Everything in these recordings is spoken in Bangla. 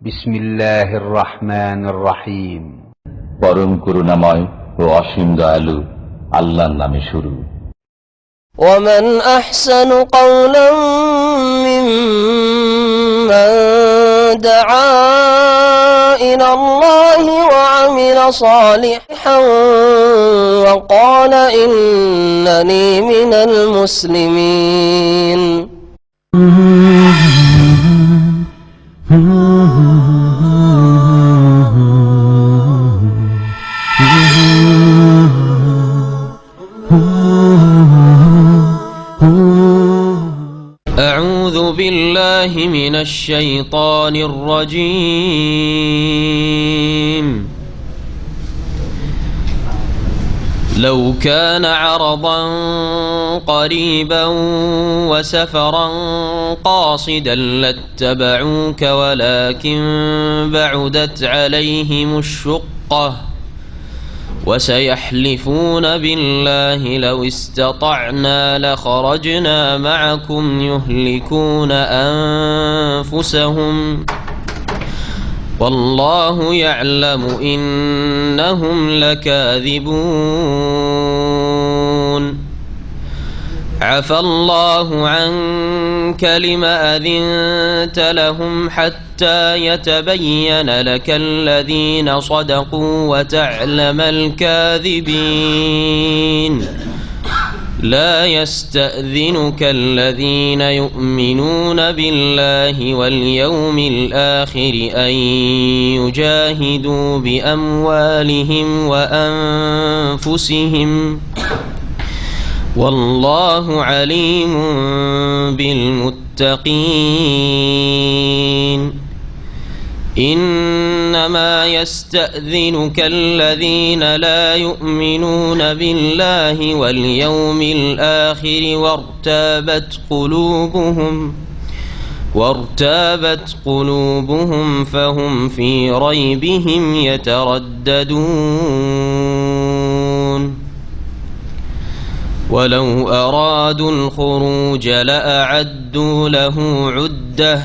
বিসমিল্লাহির রহমানির রহিম। পরম করুণাময় ও অসীম দয়ালু আল্লাহর নামে শুরু। ومن أحسن قولا ممن دعا إلى الله وعمل صالحا وقال إنني من المسلمين. أعوذ بالله من الشيطان الرجيم. لو كان عرضا قريبا وسفرا قاصدا لاتبعوك ولكن بعدت عليهم الشقة وسيحلفون بالله لو استطعنا لخرجنا معكم يهلكون أنفسهم والله يعلم إنهم لكاذبون. عفى الله عنك لما أذنت لهم حتى يتبين لك الذين صدقوا وتعلم الكاذبين. لا يستأذنك الذين يؤمنون بالله واليوم الآخر أن يجاهدوا بأموالهم وأنفسهم والله عليم بالمتقين. إنما يستأذنك الذين لا يؤمنون بالله واليوم الآخر وارتابت قلوبهم فهم في ريبهم يترددون. ولو أرادوا الخروج لأعدوا له عدة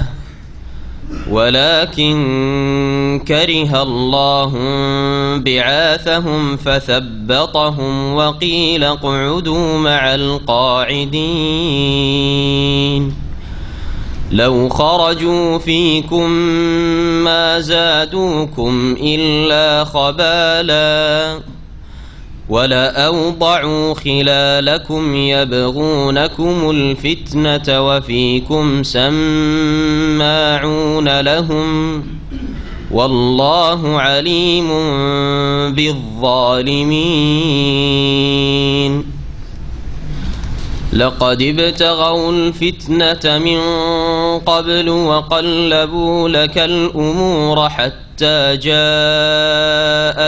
ولكن كره الله بعاثهم فثبطهم وقيل اقعدوا مع القاعدين. لو خرجوا فيكم ما زادوكم إلا خبالا ولأوضعوا خلالكم يبغونكم الفتنة وفيكم سماعون لهم والله عليم بالظالمين. لقد ابتغوا الفتنة من قبل وقلبوا لك الأمور حتى جاء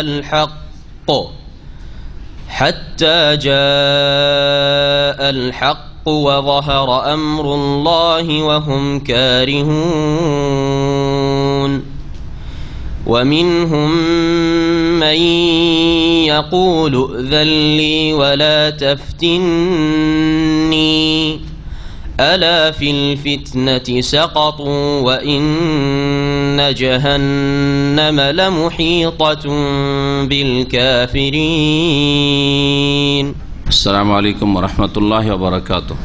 الحق وظهر أمر الله وهم كارهون. ومنهم من يقول ائذن لي ولا تفتني ألا في الفتنة سقطوا وإن جهنم لمحيطة بالكافرين. السلام عليكم ورحمة الله وبركاته.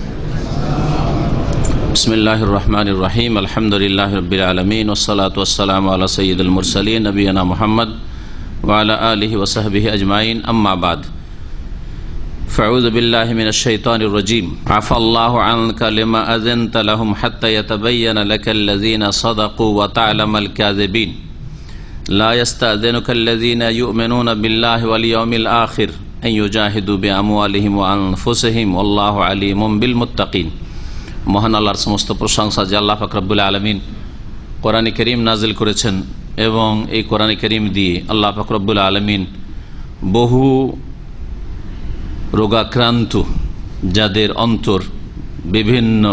بسم الله الرحمن الرحيم. الحمد لله رب العالمين والصلاة والسلام على سيد المرسلين نبينا محمد وعلى آله وصحبه أجمعين. أما بعد فأعوذ بالله من الشيطان الرجيم. عفى الله عنك لما أذنت لهم حتى يتبين لك الذين صدقوا وتعلم الكاذبين. لا يستأذنك الذين يؤمنون بالله واليوم الآخر أن يجاهدوا بأموالهم وأنفسهم والله عليم بالمتقين. মহান আল্লাহর সমস্ত প্রশংসা যে আল্লাহ পাক রব্বুল আলামিন কোরআনে কারীম নাজিল করেছেন এবং এই কোরআনে কারীম দিয়ে আল্লাহ পাক রব্বুল আলামিন বহু রোগাক্রান্ত, যাদের অন্তর বিভিন্ন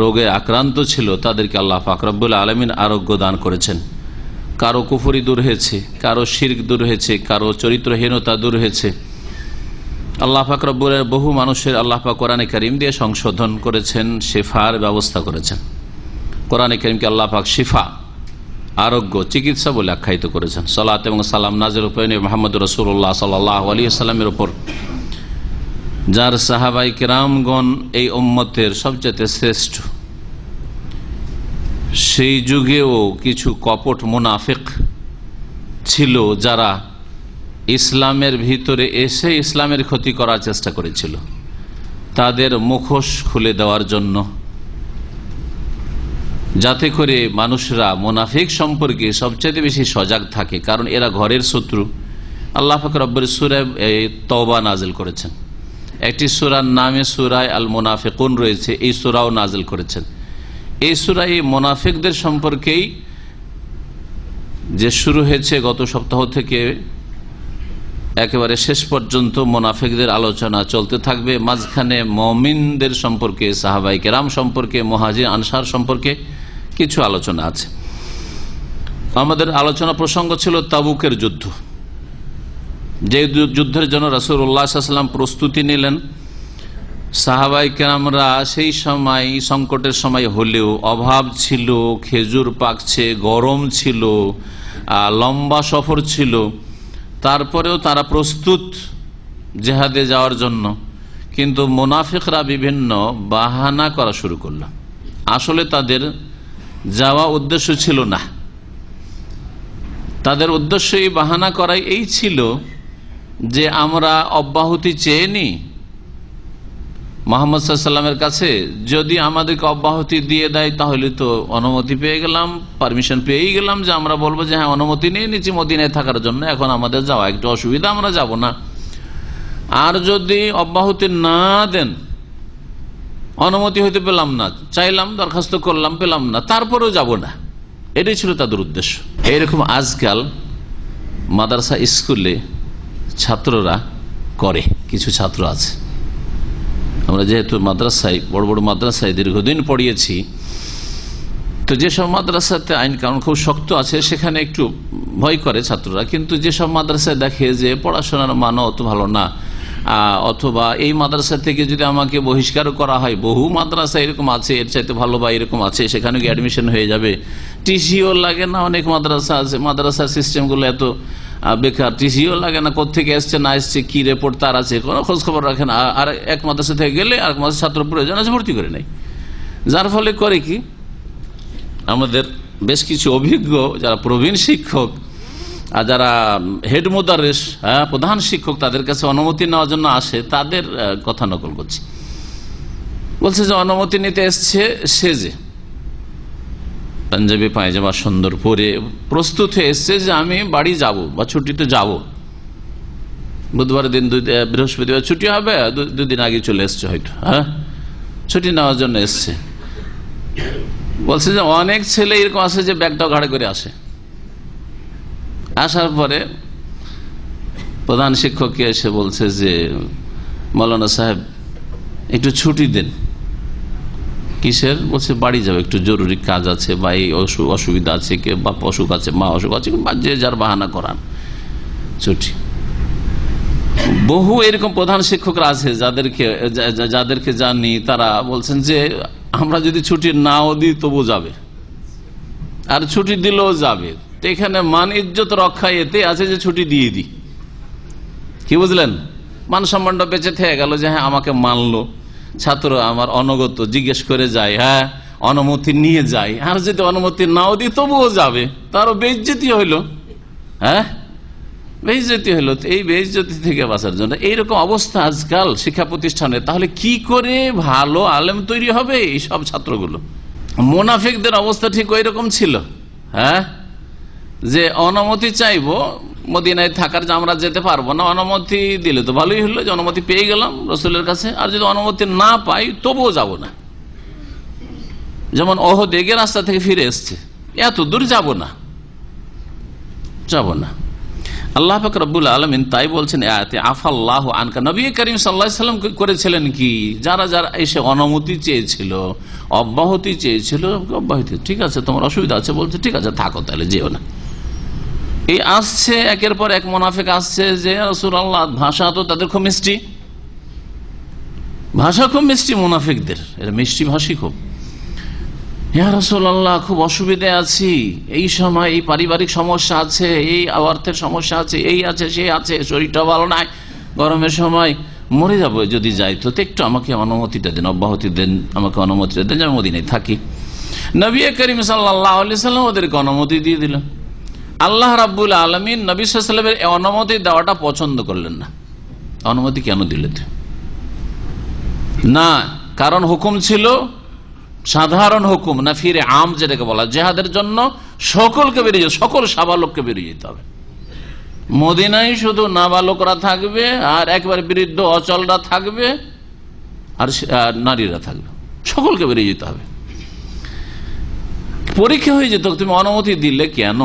রোগে আক্রান্ত ছিল, তাদেরকে আল্লাহ পাক রব্বুল আলামিন আরোগ্য দান করেছেন। কারো কুফরি দূর হয়েছে, কারো শিরক দূর হয়েছে, কারো চরিত্রহীনতা দূর হয়েছে। আল্লাহ পাক রব্বুলের বহু মানুষের আল্লাহ পাক কোরআনে কারীম দিয়ে সংশোধন করেছেন, শিফার ব্যবস্থা করেছেন। কোরআনে কারীমকে আল্লাহ পাক শিফা আরোগ্য, চিকিৎসা বলে আখ্যায়িত করেছেন। সালাত এবং সালাম নাযিল হয়ে মুহাম্মদ রাসূলুল্লাহ সাল্লাল্লাহু আলাইহি ওয়াসাল্লামের উপর, যার সাহাবায়ে কেরামগণ এই উম্মতের সবচেয়ে শ্রেষ্ঠ। সেই যুগেও কিছু কপট মুনাফিক ছিল যারা ইসলামের ভিতরে এসে ইসলামের ক্ষতি করার চেষ্টা করেছিল। তাদের মুখোশ খুলে দেওয়ার জন্য, যাতে করে মানুষরা মুনাফিক সম্পর্কে সবচেয়ে বেশি সজাগ থাকে, কারণ এরা ঘরের শত্রু। আল্লাহ পাক রব্বুল সূরা তওবা নাজিল করেছেন। একটি সূরার নামে সূরা আল মুনাফিকুন রয়েছে, এই সূরাও নাজিল করেছেন। এই সূরা এই মুনাফিকদের সম্পর্কেই যে শুরু হয়েছে গত সপ্তাহ থেকে একেবারে শেষ পর্যন্ত মুনাফিকদের আলোচনা চলতে থাকবে। মাঝখানে মুমিনদের সম্পর্কে, সাহাবায়ে কেরাম সম্পর্কে, মুহাজির আনসার সম্পর্কে কিছু আলোচনা আছে। আমাদের আলোচনা প্রসঙ্গ ছিল তাবুকের যুদ্ধ, যে যুদ্ধের জন্য রাসূলুল্লাহ সাল্লাল্লাহু আলাইহি ওয়াসাল্লাম প্রস্তুতি নিলেন। সাহাবায়ে কেরামরা সেই সময় সংকটের সময় হলেও, অভাব ছিল, খেজুর পাকছে, গরম ছিল, লম্বা সফর ছিল, তারপরেও তারা প্রস্তুত জেহাদে যাওয়ার জন্য। কিন্তু মুনাফিকরা বিভিন্ন বাহানা করা শুরু করলো। আসলে তাদের যাওয়া উদ্দেশ্য ছিল না। তাদের উদ্দেশ্য এই বাহানা করাই এই ছিল যে আমরা অব্যাহতি চেয়ে নিই মুহাম্মদ সাল্লাল্লাহু আলাইহি ওয়াসাল্লামের কাছে, যদি আমাদেরকে অব্যাহতি দিয়ে দেয় তাহলে তো অনুমতি পেয়ে গেলাম, পারমিশন পেয়েই গেলাম, যে আমরা বলবো যে হ্যাঁ অনুমতি নিয়ে নিচ্ছি মদিনায় থাকার জন্য, এখন আমাদের যাওয়া একটু অসুবিধা, আমরা যাব না। আর যদি অব্যাহতি না দেন, অনুমতি হইতে পেলাম না, চাইলাম, দরখাস্ত করলাম, পেলাম না, তারপরেও যাব না, এটাই ছিল তাদের উদ্দেশ্য। এইরকম আজকাল মাদ্রাসা স্কুলে ছাত্ররা করে, কিছু ছাত্র আছে। আমরা যেহেতু মাদ্রাসায়, বড় বড় মাদ্রাসায় দীর্ঘদিন পড়িয়েছি, তো যেসব মাদ্রাসাতে আইন কানুন খুব শক্ত আছে সেখানে একটু ভয় করে ছাত্ররা। কিন্তু যেসব মাদ্রাসায় দেখে যে পড়াশোনার মানও অত ভালো না, অথবা এই মাদ্রাসা থেকে যদি আমাকে বহিষ্কার করা হয়, বহু মাদ্রাসা এরকম আছে এর চাইতে ভালো বা এরকম আছে, সেখানে গিয়ে অ্যাডমিশন হয়ে যাবে, টিসিও লাগে না, অনেক মাদ্রাসা আছে, মাদ্রাসার সিস্টেমগুলো এত বেকার, টিসিও লাগে না, কোথেকে এসছে না এসছে, কি রিপোর্ট তার আছে, কোনো খোঁজ খবর রাখে না। আর এক মাদ্রাসা থেকে গেলে আর মাদ্রাসা ছাত্র প্রয়োজন আছে, ভর্তি করে নেই। যার ফলে করে কি, আমাদের বেশ কিছু অভিজ্ঞ যারা প্রবীণ শিক্ষক আর যারা হেড মুদাররিস, প্রধান শিক্ষক, তাদের কাছে অনুমতি নেওয়ার জন্য আসে, তাদের কথা নকল করছি। বলছে যে অনুমতি নিতে এসছে সেজে, পাঞ্জাবি পায়জামা সুন্দর পরে প্রস্তুত হয়ে এসছে যে আমি বাড়ি যাব বা ছুটিতে যাব, বুধবার দিন, বৃহস্পতিবার ছুটি হবে, দুদিন আগে চলে এসছে হয়তো, ছুটি নেওয়ার জন্য এসছে। বলছে যে অনেক ছেলে এরকম আছে যে ব্যাগটাও ঘাড়ে করে আসে। আসার পরে প্রধান শিক্ষককে এসে বলছে যে মৌলানা সাহেব একটু ছুটি দেন। কিসের? বলছে বাড়ি যাবে, একটু জরুরি কাজ আছে, বা এই অসুবিধা আছে, কে বাপ অসুখ আছে, মা অসুখ আছে, বা যে যার বাহানা করান ছুটি। বহু এরকম প্রধান শিক্ষকরা আছে যাদেরকে জানি, তারা বলছেন যে আমরা যদি ছুটি নাও দিই তবু যাবে, আর ছুটি দিলেও যাবে। তো এখানে মান ইজ্জত রক্ষা এতে আছে যে ছুটি দিয়ে দিই। কি বুঝলেন? মান সম্মানটা বেঁচে থেকে গেল যে হ্যাঁ আমাকে মানলো, ছাত্র আমার অনগত জিজ্ঞেস করে যায়, হ্যাঁ অনুমতি নিয়ে যায়। আর যদি অনুমতি নাও দিই তবুও যাবে, তারও বেইজ্জতি হইল, হ্যাঁ বেইজ্জতি হইল। এই বেইজ্জতি থেকে বাঁচার জন্য এইরকম অবস্থা আজকাল শিক্ষা প্রতিষ্ঠানে। তাহলে কি করে ভালো আলেম তৈরি হবে এই সব ছাত্রগুলো? মুনাফিকদের অবস্থা ঠিক ওই রকম ছিল, হ্যাঁ, যে অনুমতি চাইবো মদিনায় থাকার, যে আমরা যেতে পারবো না, অনুমতি দিলে তো ভালোই হলো, যে অনুমতি পেয়ে গেলাম রাসূলের কাছে, আর যদি অনুমতি না পাই তবুও যাব না। যেমন ওহদে গিয়ে রাস্তা থেকে ফিরে এসছে, এত দূর যাব না। আল্লাহ পাক রব্বুল আলামিন তাই বলছেন আয়াতে, আফাল্লাহু আনকা। নবী করিম সাল্লাল্লাহু আলাইহি ওয়াসাল্লাম করেছিলেন কি, যারা যারা এসে অনুমতি চেয়েছিল, অব্যাহতি চেয়েছিল, অব্যাহতি, ঠিক আছে তোমার অসুবিধা আছে, বলছে ঠিক আছে থাকো, তাহলে যেও না। এই আসছে একের পর এক মুনাফিক আসছে যে রাসূলুল্লাহ, ভাষা তো তাদের খুব মিষ্টি, ভাষা খুব মিষ্টি মুনাফিকদের, এরা মিষ্টি ভাষী খুব। ইয়া রাসূলুল্লাহ, খুব অসুবিধায় আছি, এই সময় এই পারিবারিক সমস্যা আছে, এই অর্থের সমস্যা আছে, এই আছে সেই আছে, শরীরটা ভালো নাই, গরমের সময় মরে যাবো, যদি যাই তো একটু আমাকে অনুমতিটা দেন, অব্যাহতি দেন, আমাকে অনুমতিটা দেন, আমি মদিনায় থাকি। নবী করিম সাল্লাল্লাহু আলাইহি সাল্লাম ওদেরকে অনুমতি দিয়ে দিলেন। আল্লাহ রাব্বুল আলামিন নবী সাল্লাল্লাহু আলাইহি ওয়াসাল্লামের অনুমতি দেওয়াটা পছন্দ করলেন না। অনুমতি কেন দিলেন না? কারণ হুকুম ছিল সাধারণ হুকুম, না ফিরে আম যেটাকে বলা, জিহাদের জন্য সকলকে বেরিয়ে, সকল সাবালককে বেরিয়ে যেতে হবে। মদিনায় শুধু নাবালকরা থাকবে, আর একবার বৃদ্ধ অচলরা থাকবে, আর নারীরা থাকবে, সকলকে বেরিয়ে যেতে হবে। পরীক্ষা হয়ে যেত, তুমি অনুমতি দিলে কেন?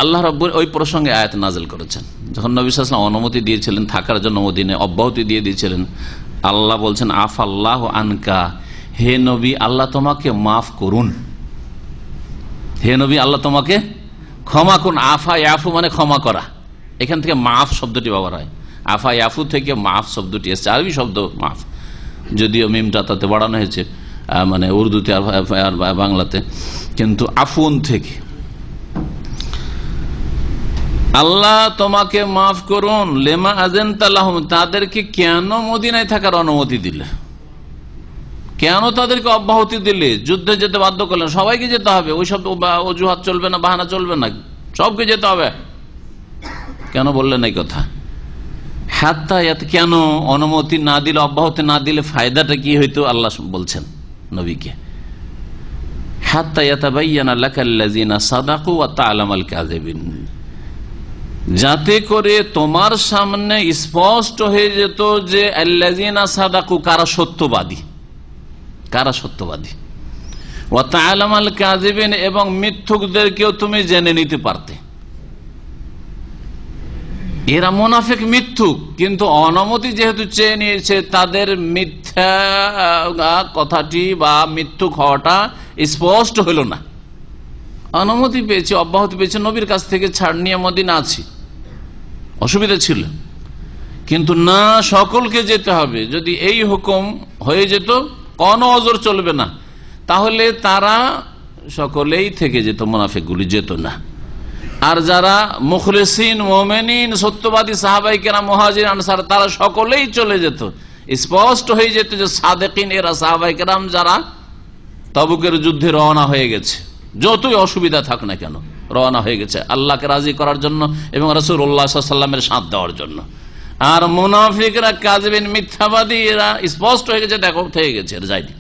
আল্লাহ রাব্বুল ওই প্রসঙ্গে আয়াত নাযিল করেছেন। যখন নবী সাল্লাল্লাহু আলাইহি ওয়াসাল্লাম অনুমতি দিয়েছিলেন থাকার জন্য মদিনায়, অব্যাহতি দিয়ে দিয়েছিলেন, আল্লাহ বলছেন আফাল্লাহু আনকা, হে নবী আল্লাহ তোমাকে মাফ করুন, হে নবী আল্লাহ তোমাকে ক্ষমা করুন। আফা ইয়াফু মানে ক্ষমা করা, এখান থেকে মাফ শব্দটি ব্যবহার হয়। আফা ইয়াফু থেকে মাফ শব্দটি এসেছে, আরবি শব্দ মাফ, যদিও মিমটা তাতে বাড়ানো হয়েছে, মানে উর্দুতে আর বাংলাতে, কিন্তু আফুন থেকে। আল্লাহ তোমাকে মাফ করুন, লেমা আযানতা লাহুম, তাদেরকে কেন মদিনায় থাকার অনুমতি দিলে, কেন তাদেরকে অব্যাহতি দিলে, যুদ্ধে যেতে বাধ্য করলেন, সবাইকে যেতে হবে, ওই সব অজুহাত চলবে না, বাহানা চলবে না, সবকে যেতে হবে, কেন বললেন এই কথা? হাত্তা ইয়াত, কেন অনুমতি না দিলে, অব্যাহতি না দিলে ফায়দাটা কি হইতো? আল্লাহ বলছেন নবীকে, হাত্তা ইয়াতাবায়্যানা লাকাল্লাযিনা সাদাকু ওয়া তা'লামাল কাযিবিন, যাতে করে তোমার সামনে স্পষ্ট হয়ে যেত যে আল্লাযিনা সাদাকু, কারা সত্যবাদী, কারা সত্যবাদী, ওয়া তা'লামাল কাযিবিন, এবং মিথ্যুকদেরকেও তুমি জেনে নিতে পারতে। এরা মুনাফিক, মিথ্যুক, কিন্তু অনুমতি যেহেতু চেয়ে নিয়েছে, তাদের মিথ্যা কথাটি বা মিথ্যুক হওয়াটা স্পষ্ট হইল না। অনুমতি পেয়েছে, অব্যাহতি পেয়েছে, নবীর কাছ থেকে ছাড় নিয়ে মদিনা আছি, অসুবিধা ছিল, কিন্তু না সকলকে যেতে হবে। যদি এই হুকুম হয়ে যেত, কোনো অজর চলবে না, তাহলে তারা সকলেই থেকে যেত, মুনাফিকগুলি যেত না। আর যারা মুখলিসিন, মুমিনিন, সত্যবাদী সাহাবায়ে কেরাম, মুহাজির, আনসার, তারা সকলেই চলে যেত। স্পষ্ট হয়ে যেত যে সাদেকিন, এরা সাহাবায়ে কেরাম যারা তাবুকের যুদ্ধে রওনা হয়ে গেছে, যতই অসুবিধা থাক না কেন রওনা হয়ে গেছে আল্লাহকে রাজি করার জন্য এবং রাসূলুল্লাহ সাল্লাল্লাহু আলাইহি ওয়াসাল্লামের সাথ দেওয়ার জন্য। আর মুনাফিকরা, কাযিবিন, মিথ্যাবাদী, এরা স্পষ্ট হয়ে গেছে, দেখো থেকে গেছে, এর যায়নি।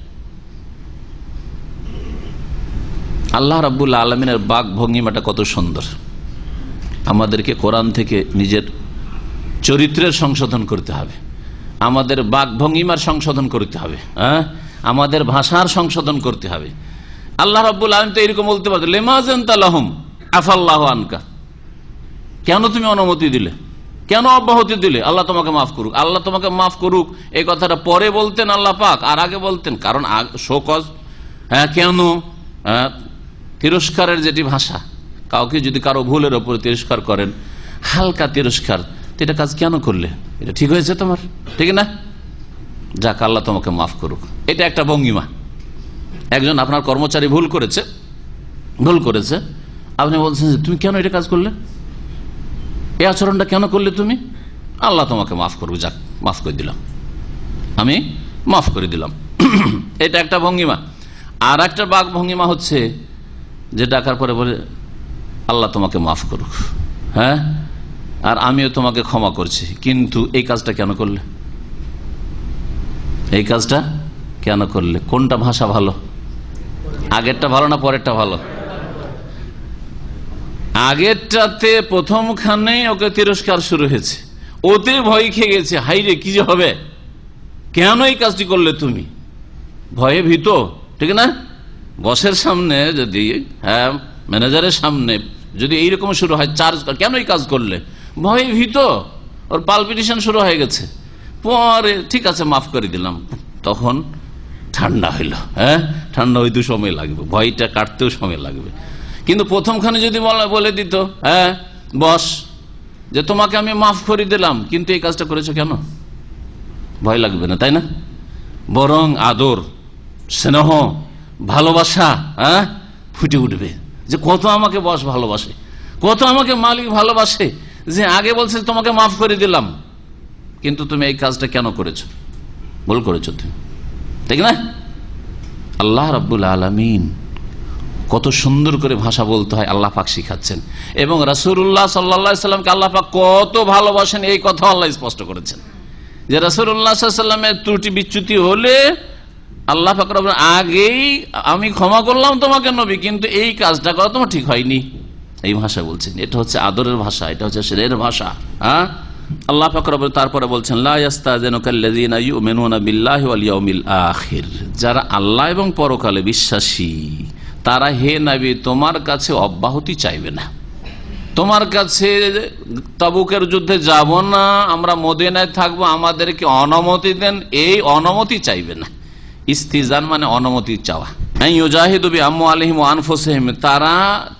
আল্লাহ রাব্বুল আলামিনের বাক ভঙ্গিমাটা কত সুন্দর। আমাদেরকে কোরআন থেকে নিজের চরিত্রের সংশোধন করতে হবে, আমাদের বাক ভঙ্গিমার সংশোধন করতে হবে, আমাদের ভাষার সংশোধন করতে হবে। আল্লাহ রাব্বুল আলামিন তো এরকম বলতে পারতেন, লিমা আযানতা লাহুম আফাল্লাহু আনকা, কেন তুমি অনুমতি দিলে, কেন অব্যাহতি দিলে, আল্লাহ তোমাকে মাফ করুক। আল্লাহ তোমাকে মাফ করুক এই কথাটা পরে বলতেন আল্লাহ পাক, আর আগে বলতেন, কারণ শোকজ, কেন তিরস্কারের যেটি ভাষা, কাউকে যদি কারো ভুলের ওপর তিরস্কার করেন, হালকা তিরস্কার, এটা কাজ কেন করলে, এটা ঠিক হয়েছে তোমার, ঠিক না, যাক আল্লাহ তোমাকে মাফ করুক, এটা একটা ভঙ্গিমা। একজন আপনার কর্মচারী ভুল করেছে, আপনি বলছেন যে তুমি কেন এটা কাজ করলে, এই আচরণটা কেন করলে তুমি, আল্লাহ তোমাকে মাফ করুক, যাক মাফ করে দিলাম, আমি মাফ করে দিলাম, এটা একটা ভঙ্গিমা। আর একটা বাক ভঙ্গিমা হচ্ছে যে ডাকার পরে বলে আল্লাহ তোমাকে মাফ করুক, আর আমিও তোমাকে ক্ষমা করছি, কিন্তু এই কাজটা কেন করলে, এই কাজটা কেন করলে? কোনটা ভাষা ভালো, আগেরটা ভালো না পরেরটা ভালো? আগেরটাতে প্রথমখানে ওকে তিরস্কার শুরু হয়েছে, ওতে ভয় খেয়ে গেছে, হাইরে কি যে হবে, কেন এই কাজটি করলে তুমি, ভয়ে ভীত, ঠিক না? বসের সামনে যদি, ম্যানেজারের সামনে যদি এইরকম শুরু হয়, চার্জ কেন এই কাজ করলে, ভয়ে ভীত, ওর পালপিটেশন শুরু হয়ে গেছে, পরে ঠিক আছে মাফ করে দিলাম, তখন ঠান্ডা হইল, ঠান্ডা হইতেও সময় লাগবে, ভয়টা কাটতেও সময় লাগবে। কিন্তু প্রথমখানে যদি বলে দিত, বস যে তোমাকে আমি মাফ করে দিলাম, কিন্তু এই কাজটা করেছো কেন, ভয় লাগবে না, তাই না? বরং আদর, স্নেহ, ভালোবাসা ফুটে উঠবে যে কত আমাকে বস ভালোবাসে, কত আমাকে মালিক ভালোবাসে, যে আগে বলছে তোমাকে মাফ করে দিলাম, কিন্তু তুমি এই কাজটা কেন করেছো, ভুল করেছো তুমি, ঠিক না? আল্লাহ রাব্বুল আলামিন কত সুন্দর করে ভাষা বলতে হয় আল্লাহ পাক শিখাচ্ছেন, এবং রাসূলুল্লাহ সাল্লাল্লাহু আলাইহি সাল্লামকে আল্লাহ পাক কত ভালোবাসেন এই কথা আল্লাহ স্পষ্ট করেছেন, যে রাসূলুল্লাহ সাল্লাল্লাহু আলাইহি সাল্লামের ত্রুটি বিচ্যুতি হলে আল্লাহ পাক রব্বুল আগেই আমি ক্ষমা করলাম তোমাকে নবী, কিন্তু এই কাজটা করা তোমার ঠিক হয়নি, এই ভাষা বলছেন। এটা হচ্ছে আদরের ভাষা, এটা হচ্ছে শেরের ভাষা। আল্লাহ পাক রব্বুল তারপরে বলছেন লা ইয়াস্তাযিনুকাল্লাযীনা ইউমিনুনা বিল্লাহি ওয়াল ইয়াউমিল আখির, যারা আল্লাহ এবং পরকালে বিশ্বাসী তারা হে নবী তোমার কাছে অব্যাহতি চাইবে না, তোমার কাছে তাবুকের যুদ্ধে যাব না, আমরা মদিনায় থাকবো, আমাদেরকে অনুমতি দেন, এই অনুমতি চাইবে না। ইস্তিজান মানে অনুমতি চাওয়া। ইউজাহিদু বিআমওয়ালিহিম ওয়া আনফুসিহিম, তারা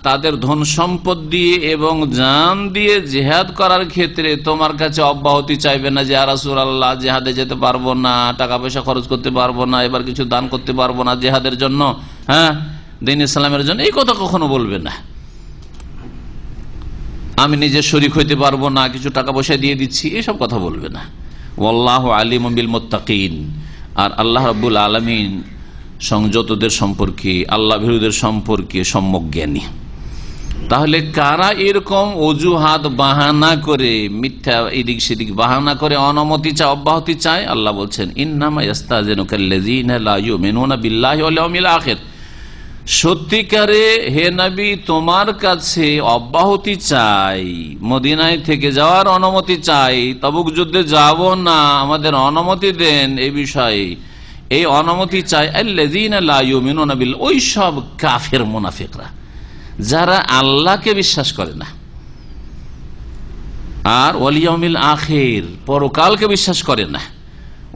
তাদের ধন সম্পদ দিয়ে এবং জান দিয়ে জিহাদ করার ক্ষেত্রে তোমার কাছে অব্যাহতি চাইবে না, যে ইয়া রাসূলুল্লাহ জিহাদে যেতে পারবো না, টাকা পয়সা খরচ করতে পারবো না, এবার কিছু দান করতে পারবো না জিহাদের জন্য, দ্বীন ইসলামের জন্য, এই কথা কখনো বলবে না। আমি নিজে শরীক হইতে পারবো না, কিছু টাকা পয়সা দিয়ে দিচ্ছি, এসব কথা বলবে না। ওয়াল্লাহু আলিমুম বিল মুত্তাকিন, আর আল্লাহ রাব্বুল আলামিন সংযতদের সম্পর্কে, আল্লাহ ভীরুদের সম্পর্কে সম্যক জ্ঞানী। তাহলে কারা এরকম অজুহাত বাহানা করে, মিথ্যা এদিক সেদিক বাহানা করে অনুমতি চায়, অব্যাহতি চায়? আল্লাহ বলছেন ইন্নামা ইয়াস্তাযিনুকাল্লাযীনা লা ইউমিনুনা বিল্লাহি ওয়াল ইয়াউমিল আখির, সত্যিকারে হে নবী তোমার কাছে অব্যাহতি চাই, মদিনায় থেকে যাওয়ার অনুমতি চাই, তাবুক যুদ্ধে যাব না, আমাদের অনুমতি দেন এই বিষয়ে, এই অনুমতি চাই আল্লাযীনা লা ইউমিনুনা বিল, ওই সব কাফের মুনাফিকরা যারা আল্লাহকে বিশ্বাস করে না, আর ওয়াল ইয়াউমিল আখির পরকালকে বিশ্বাস করে না,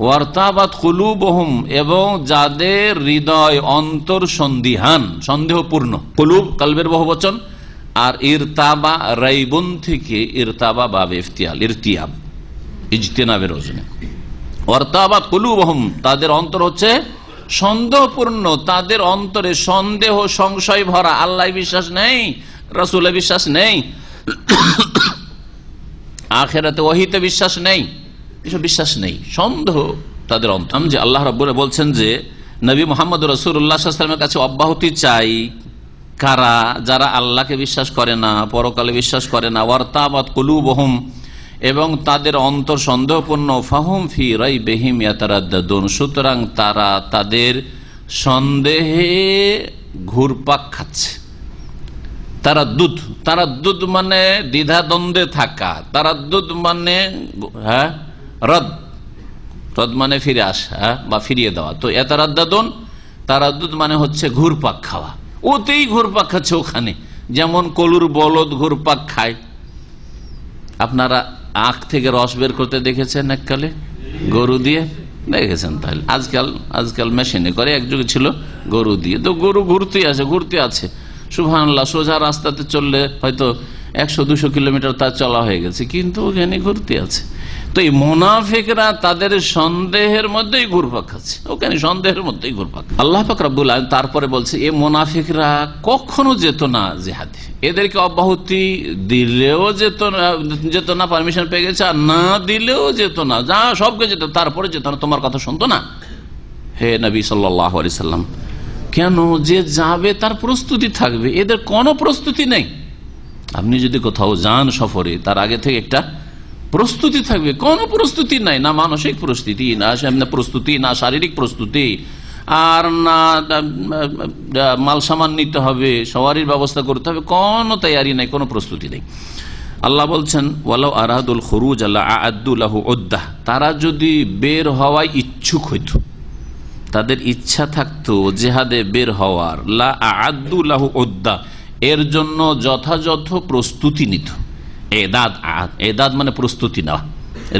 ওয়ারতাবাত কুলুবহুম, এবং যাদের হৃদয় অন্তর সন্দিহান, সন্দেহপূর্ণ, কুলুব কলবের বহুবচন, আর ইরতাবা রাইবুন থেকে ইরতাবা বাব ইফতিয়াল, ইরতিয়াব ইজতিনাবের ওজনে, ওয়ারতাবাত কুলুবহুম তাদের অন্তর হচ্ছে সন্দেহপূর্ণ, তাদের অন্তরে সন্দেহ সংশয় ভরা, আল্লাহ বিশ্বাস নেই, রাসূলে বিশ্বাস নেই, আখিরাতে ওহীতে বিশ্বাস নেই, এসব বিশ্বাস নেই, সন্দেহ তাদের অন্তর। যে আল্লাহ রাব্বুল বলছেন যে নবী মুহাম্মদ রাসূলুল্লাহ সাল্লাল্লাহু আলাইহি ওয়াসাল্লামের কাছে অব্যাহতি চাই কারা, যারা আল্লাহকে বিশ্বাস করে না, পরকালে বিশ্বাস করে না, ওয়ারতাবাত কুলুবহুম, এবং তাদের অন্তর সন্দেহপূর্ণ, ফাহুম ফি রাইবিহিম ইয়াতারাদ্দাদুন, সুতরাং তারা তাদের সন্দেহে ঘুরপাক খাচ্ছে। তারাদ্দুদ মানে দ্বিধাদ্বন্দ্বে থাকা, তারাদ্দুদ মানে রদ মানে ফিরে আসা বা ফিরিয়ে দেওয়া, তো ইয়াতারাদ্দাদুন তারাদ্দুদ মানে হচ্ছে ঘুরপাক খাওয়া, ওতেই ঘুরপাক খাচ্ছে ওখানে, যেমন কলুর বলদ ঘুরপাক খায়। আপনারা আখ থেকে রস বের করতে দেখেছেন এককালে গরু দিয়ে? দেখেছেন? তাহলে আজকাল মেশিনে করে, একযুগে ছিল গরু দিয়ে। তো গরু ঘুরতে আছে সুবহানাল্লাহ, সোজা রাস্তাতে চললে হয়তো 100-200 কিলোমিটার তার চলা হয়ে গেছে, কিন্তু ওখানে ঘুরতে আছে। তো এই মুনাফিকরা তাদের সন্দেহের মধ্যেই ঘুরপাক খাচ্ছে, ওখানে সন্দেহের মধ্যেই ঘুরপাক। আল্লাহ পাক রব্বুল আলামিন তারপরে বলছে এই মুনাফিকরা কখনো যেত না জিহাদে, এদেরকে অব্যাহতি দিলেও যেত না, পারমিশন পেয়ে গেছে, আর না দিলেও যেত না, যা সবকে যেত, তারপরে যেত না, তোমার কথা শুনতো না। হে নবী সাল্লাল্লাহু আলাইহি সাল্লাম, কেন? যে যাবে তার প্রস্তুতি থাকবে, এদের কোনো প্রস্তুতি নেই। আপনি যদি কোথাও যান সফরে, তার আগে থেকে একটা প্রস্তুতি থাকবে, কোনো প্রস্তুতি নাই, না মানসিক প্রস্তুতি, না শারীরিক প্রস্তুতি, আর না মাল সামান নিতে হবে, সওয়ারির ব্যবস্থা করতে হবে, কোনো তৈয়ারি নাই, কোনো প্রস্তুতি নেই। আল্লাহ বলছেন ওয়ালাউ আরাদুল খুরুজ লাআদ্দু লাহু উদ্দাহ, তারা যদি বের হওয়ায় ইচ্ছুক হইত, তাদের ইচ্ছা থাকতো জিহাদে বের হওয়ার, লাআদ্দু লাহু উদ্দাহ, এর জন্য যথাযথ প্রস্তুতি নিত। এদাদ মানে প্রস্তুতি নেওয়া,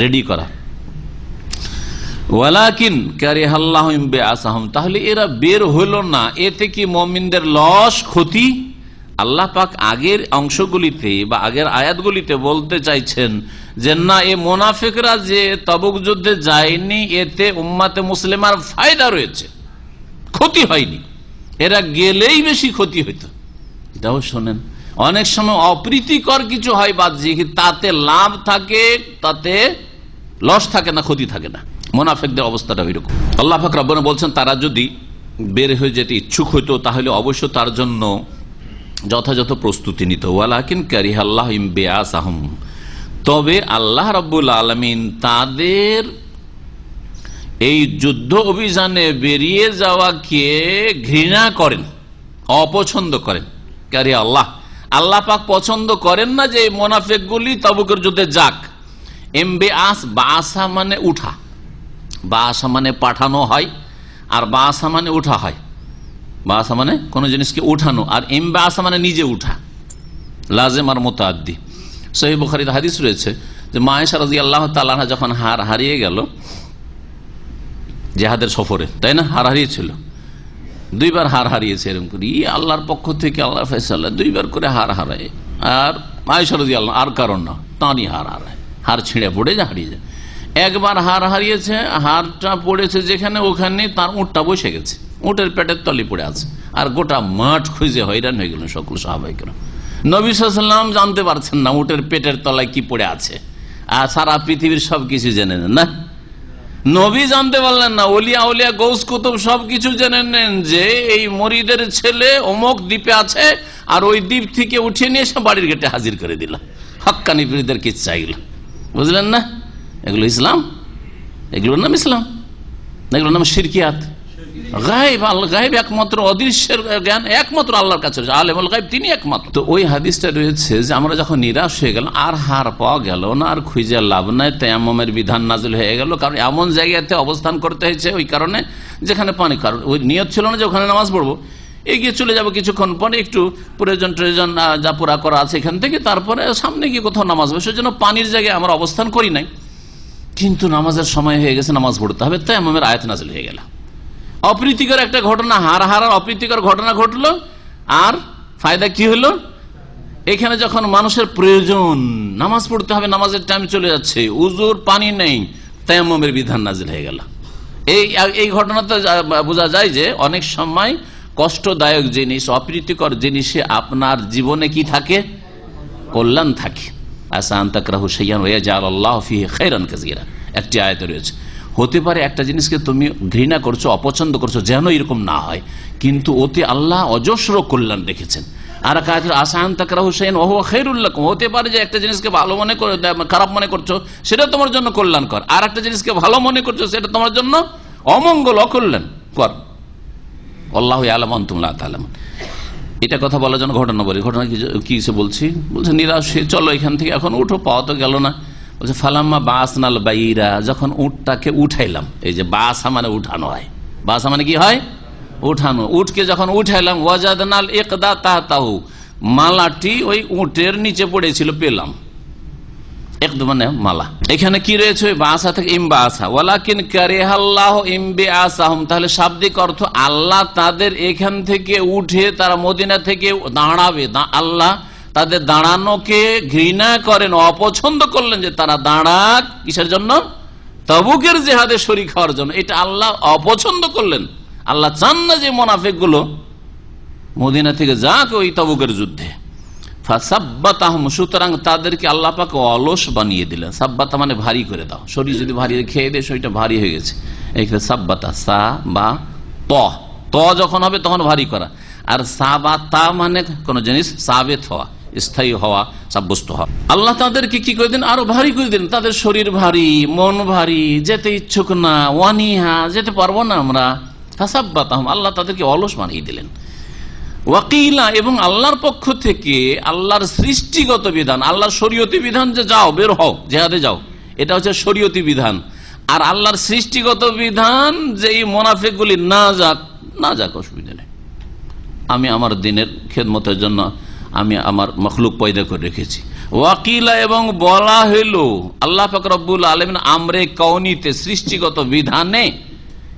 রেডি করা। ওয়ালাকিন কারিহাল্লাহু বিআসাহুম, তাহলে এরা বের হইল না, এতে কি মুমিনদের লস, ক্ষতি? আল্লাহ পাক আগের অংশগুলিতে বা আগের আয়াতগুলিতে বলতে চাইছেন যে না, এ মুনাফিকরা যে তাবুক যুদ্ধে যায়নি, এতে উম্মাতে মুসলিমার ফায়দা রয়েছে, ক্ষতি হয়নি। এরা গেলেই বেশি ক্ষতি হইতো। এটাও শোনেন, অনেক সময় অপ্রীতিকর কিছু হয় বাহ্যিক, তাতে লাভ থাকে, তাতে লস থাকে না, ক্ষতি থাকে না। মুনাফিকদের অবস্থাটা ওইরকম। আল্লাহ পাক রব্বুনা বলছেন, তারা যদি বের হয়ে যেতে ইচ্ছুক হইতো তাহলে অবশ্য তার জন্য যথাযথ প্রস্তুতি নিত। ওয়ালাকিন কারিহাল্লাহু বিআসাহুম, তবে আল্লাহ রাব্বুল আলামিন তাদের এই যুদ্ধ অভিযানে বেরিয়ে যাওয়াকে ঘৃণা করেন, অপছন্দ করেন। কারি আল্লাহ, আল্লাহ পাক পছন্দ করেন না যে মুনাফিকগুলি তাবুকের যুদ্ধে যাক। এমবিআস, বাসা মানে উঠা, বাসা মানে পাঠানো হয়, আর বাসা মানে উঠা হয়। বাসা মানে কোন জিনিসকে উঠানো, আর এমবাসা মানে নিজে উঠা, লাজেম আর মুতাআদ্দি। সহিহ বুখারীতে হাদিস রয়েছে যে মা আয়েশা রাদিয়াল্লাহু তাআলা আনহা যখন হার হারিয়ে গেল জিহাদের সফরে, তাই না, হার হারিয়েছিল, দুইবার হার হারিয়েছে এরকম করে, আল্লাহর পক্ষ থেকে আল্লাহর ফয়সালা, দুইবার করে হার হারায়। আর আয়েশা রাদিয়াল্লাহু, আর কারণ না, তাঁরই হার হারায়, হার ছিঁড়ে পড়ে যা হারিয়ে যায়। একবার হার হারিয়েছে, হারটা পড়েছে যেখানে, ওখানে তার উটটা বসে গেছে, উটের পেটের তলি পড়ে আছে, আর গোটা মাঠ খুঁজে হয়রান হয়ে গেল সকল সাহাবাইকেরা। নবী সাল্লাল্লাহু আলাইহি ওয়াসাল্লাম জানতে পারছেন না উটের পেটের তলায় কি পড়ে আছে, আর সারা পৃথিবীর সবকিছু জেনে নেন না, নবী জানতে পারলেন না, ওলিয়া উলিয়া গৌস কুতুব সবকিছু জেনে নেন যে এই মরিদের ছেলে অমুক দ্বীপে আছে, আর ওই দ্বীপ থেকে উঠিয়ে নিয়ে এসে বাড়ির গেটে হাজির করে দিল। হক্কানি পীরদের কিচ্ছা এগুলো, বুঝলেন না? এগুলো ইসলাম? এগুলোর নাম ইসলাম? এগুলোর নাম শিরকিয়াত। গায়েব, গায়েব একমাত্র অদৃশ্যের জ্ঞান একমাত্র আল্লাহর কাছে, আলেমুল গায়েব তিনি একমাত্র। তো ওই হাদিসটা রয়েছে যে আমরা যখন নিরাশ হয়ে গেলাম, আর হার পাওয়া গেল না, আর খুঁজে লাভ নাই, তায়াম্মুমের বিধান নাযিল হয়ে গেল। কারণ এমন জায়গাতে অবস্থান করতে হয়েছে ওই কারণে যেখানে পানি, কারণ ওই নিয়ত ছিল না যে ওখানে নামাজ পড়বো, এগিয়ে চলে যাবো কিছুক্ষণ পরে, একটু প্রয়োজন যা পুরা করা আছে এখান থেকে, তারপরে সামনে গিয়ে কোথাও নামাজ পড়বো, সেজন্য পানির জায়গায় আমরা অবস্থান করি নাই। কিন্তু নামাজের সময় হয়ে গেছে, নামাজ পড়তে হবে, তায়াম্মুমের আয়াত নাযিল হয়ে গেল। অপ্রীতিকর একটা ঘটনা, হার হারার অপ্রীতিকর ঘটনা ঘটলো, আর ফায়দা কি হলো? এখানে যখন মানুষের প্রয়োজন, নামাজ পড়তে হবে, নামাজের টাইম চলে যাচ্ছে, উজুর পানি নেই, তায়াম্মুমের বিধান নাযিল হয়ে গেল। এই ঘটনাতে বোঝা যায় যে অনেক সময় কষ্টদায়ক জিনিস, অপ্রীতিকর জিনিসে আপনার জীবনে কি থাকে? কল্যাণ থাকে। আসা আন তাকরাহু শাইআন ওয়া ইয়াজআলুল্লাহু ফীহি খায়রান কাসীরা, একটি আয়াত রয়েছে। হতে পারে একটা জিনিসকে তুমি ঘৃণা করছো, অপছন্দ করছো, যেন এরকম না হয়, কিন্তু ওতে আল্লাহ অজস্র কল্যাণ রেখেছেন। আর আসা আন তাকরাহু শাইআন ওয়া হুয়া খায়রুল লাকুম, হতে পারে যে একটা জিনিসকে ভালো মনে করে খারাপ মনে করছো, সেটা তোমার জন্য কল্যাণকর, আর একটা জিনিসকে ভালো মনে করছো, সেটা তোমার জন্য অমঙ্গল, অকল্যাণ কর। আল্লাহু ইয়ালামু ওয়া আনতুম লা তা'লামুন। এটা কথা বলার জন্য ঘটনা বলি। ঘটনা কি বলছি? বলছে নিরাশ হয়ে চলো এখান থেকে, এখন উঠো, পাওয়া তো গেল না। বলছে ফালাম্মা বাসনাল বাইরা, যখন উটটাকে উঠাইলাম, এই যে বাসা মানে উঠানো হয়, বাসা মানে কি হয়? উঠানো। উটকে যখন উঠাইলাম, ওয়াজাদনাল ইকদা তাহতাহু, মালাটি ওই উটের নিচে পড়েছিল, পেলাম। একদম মানে মালা, এখানে কি রয়েছে? ওই বাসা থেকে ইমবাসা, ওয়ালাকিন কারিহাল্লাহু ইমবিআসাহুম, তাহলে শাব্দিক অর্থ আল্লাহ তাদের এখান থেকে উঠে তারা মদিনা থেকে দাঁড়াবে, আল্লাহ তাদের দাঁড়ানোকে ঘৃণা করেন, অপছন্দ করলেন যে তারা দাঁড়াক, কিসের জন্য? তাবুকের জিহাদে শরীক হওয়ার জন্য। এটা আল্লাহ অপছন্দ করলেন। আল্লাহ চান না যে মুনাফিক গুলো মদিনা থেকে যাক ওই তাবুকের যুদ্ধে। ফাসাব্বাতাহুম, সুতরাং তাদেরকে আল্লাহ পাক অলস বানিয়ে দিলেন। সাব্বাতা মানে ভারী করে দাও, শরীর যদি ভারী খেয়ে দেয় শরীরটা ভারী হয়ে গেছে, এইখানে সাব্বাতা, সা বা ত যখন হবে তখন ভারী করা, আর সা বা তা মানে কোন জিনিস সাবেত হওয়া, স্থায়ী হওয়া, সাব্যস্ত হওয়া। আল্লাহ তাদেরকে কি করে দিন? আরো ভারী করে দিন। তাদের শরীর ভারী, মন ভারী, যেতে ইচ্ছুক না, ওয়ানিহা, যেতে পারবো না আমরা। ফাসাব্বাতাহুম, আল্লাহ তাদেরকে অলস বানিয়ে দিলেন। ওয়াকিলা, এবং আল্লাহর পক্ষ থেকে আল্লাহর সৃষ্টিগত বিধান, আল্লাহর শরীয়তি বিধান যে যাও, বের হও, জিহাদে যাও, এটা হচ্ছে শরীয়তি বিধান। আর আল্লাহর সৃষ্টিগত বিধান যে এই মুনাফিকগুলি না যাক, অসুবিধা নেই, আমি আমার দিনের খেদমতের জন্য আমি আমার মখলুক পয়দা করে রেখেছি। ওয়াকিলা, এবং বলা হইল আল্লাহ পাক রব্বুল আলামিন আমরে কওনিতে, সৃষ্টিগত বিধানে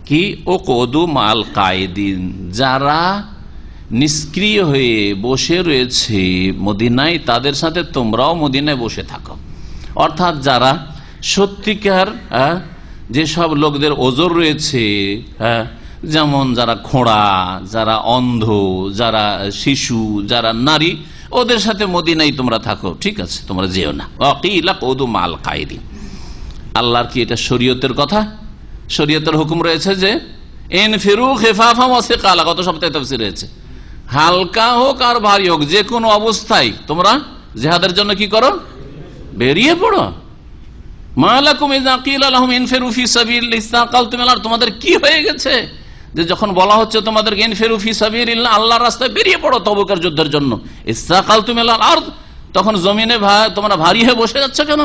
কি, ও কদু মাল কায়েদিন, যারা নিষ্ক্রিয় হয়ে বসে রয়েছে মদিনায়, তাদের সাথে তোমরাও মদিনায় বসে থাকো। অর্থাৎ যারা সত্যিকার যেসব লোকদের ওজর রয়েছে, যেমন যারা খোঁড়া, যারা অন্ধ, যারা শিশু, যারা নারী, ওদের সাথে মদিনায় তোমরা থাকো, ঠিক আছে, তোমরা যেও না। ওয়াকিলা কউদু মাল কায়দিন। আল্লাহর কি এটা শরীয়তের কথা? শরীয়তের হুকুম রয়েছে যে ইনফিরু খিফাফা ওয়া সিকালা, গত সপ্তাহে তাফসীর রয়েছে, হালকা হোক আর ভারী হোক, যে কোনো অবস্থায় তোমরা জিহাদের জন্য কি করো? বেরিয়ে পড়ো। মা লাকুম ইযা কিলা লাহুম ইনফিরু ফি সাবিলিল্লাহি ইসতাকালতুম ইলা, তোমাদের কি হয়ে গেছে যে যখন বলা হচ্ছে তোমাদেরকে ইনফিরু ফি সাবিলিল্লাহ, আল্লাহর রাস্তায় বেরিয়ে পড়ো তবুকের যুদ্ধের জন্য, ইসতাকালতুম ইলা আরদ, তখন জমিনে তোমরা ভারী হয়ে বসে যাচ্ছ কেন?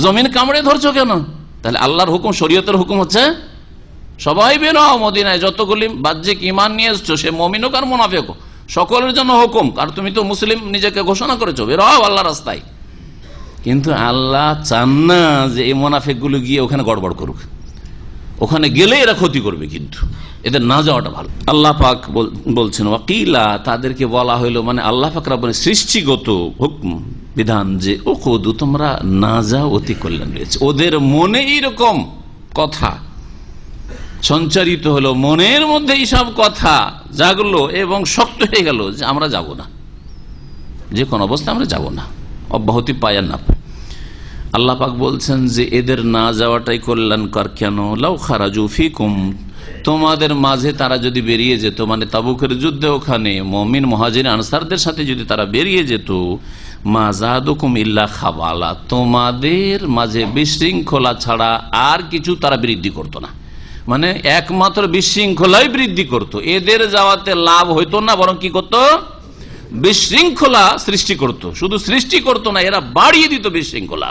জমিন কামড়ে ধরছো কেন? তাহলে আল্লাহর হুকুম, শরীয়তের হুকুম হচ্ছে সবাই বেরো মদিনায়, যতগুলি বাহ্যিক ঈমান নিয়ে এসছো, সে মুমিন হোক আর মুনাফিক হোক, সকলের জন্য হুকুম। কারণ তুমি তো মুসলিম নিজেকে ঘোষণা করেছো, বেরো আল্লাহর রাস্তায়। কিন্তু আল্লাহ চান না যে এই মুনাফিক গুলো গিয়ে ওখানে গড়বড় করুক, ওখানে গেলে এরা ক্ষতি করবে, কিন্তু এদের না যাওয়াটা ভালো। আল্লাহ পাক বলছেন ওয়াকিলা, তাদেরকে বলা হইলো, মানে আল্লাহ পাক রাব্বুল সৃষ্টিগত হুকুম বিধান যে ও কদু, তোমরা না যাও, অতি কল্যাণ রয়েছে। ওদের মনে এইরকম কথা সঞ্চারিত হলো, মনের মধ্যে এইসব কথা জাগলো এবং শক্ত হয়ে গেল যে আমরা যাব না, যে কোন অবস্থায় আমরা যাব না, অব্যাহতি পায় না। আল্লাহ পাক বলছেন যে এদের না যাওয়াটাই কল্যাণকর। কেন? লাউ খারাজু ফিকুম, তোমাদের মাঝে তারা যদি বেরিয়ে যেত, মানে তাবুকের যুদ্ধে ওখানে মুমিন মুহাজির আনসারদের সাথে যদি তারা বেরিয়ে যেত, মা যাদুকুম ইল্লা খাবালা, তোমাদের মাঝে বিশৃঙ্খলা ছাড়া আর কিছু তারা বৃদ্ধি করতো না। মানে একমাত্র বিশৃঙ্খলাই বৃদ্ধি করত, এদের যাওয়াতে লাভ হইতো না, বরং কি করত? বিশৃঙ্খলা সৃষ্টি করত। শুধু সৃষ্টি করত না, এরা বাড়িয়ে দিত বিশৃঙ্খলা।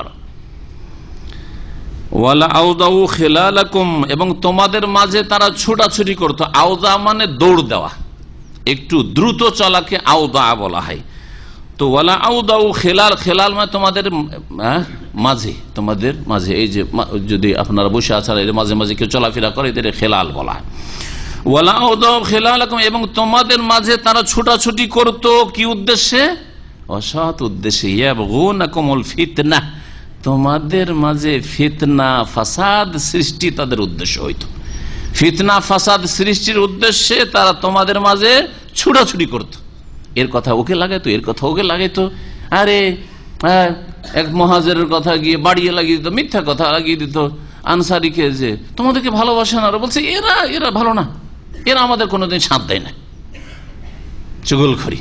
ওয়ালা আউদাউ খিলালাকুম, এবং তোমাদের মাঝে তারা ছোটাছুটি করত। আউদা মানে দৌড় দেওয়া, একটু দ্রুত চলাকে আউদা বলা হয়। তো ওয়ালা আউদাউ খেলাল, খেলাল মানে তোমাদের মাঝে, তোমাদের মাঝে, এই যে যদি আপনারা বসে আছেন এর মাঝে মাঝে কেউ চলাফেরা করে, এদের খেলাল বলা হয়। ওয়ালা আউদাউ খেলালাকুম, এবং তোমাদের মাঝে তারা ছোটাছুটি করত কি উদ্দেশ্যে? অসৎ উদ্দেশ্যে। ইয়াবগুনাকুমুল ফিতনাহ, তোমাদের মাঝে ফিতনা ফাসাদ সৃষ্টি তাদের উদ্দেশ্য হইতো। ফিতনা ফাসাদ সৃষ্টির উদ্দেশ্যে তারা তোমাদের মাঝে ছুটাছুটি করত। এর কথা ওকে লাগাইতো, এর কথা ওকে লাগাইতো। আরে এক মুহাজিরের কথা গিয়ে বাড়িয়ে লাগিয়ে দিত, মিথ্যা কথা লাগিয়ে দিত আনসারীকে, যে তোমাদেরকে ভালোবাসে না। বলছে এরা এরা ভালো না, এরা আমাদের কোনোদিন সাথ দেয় না, চুগলখড়ি।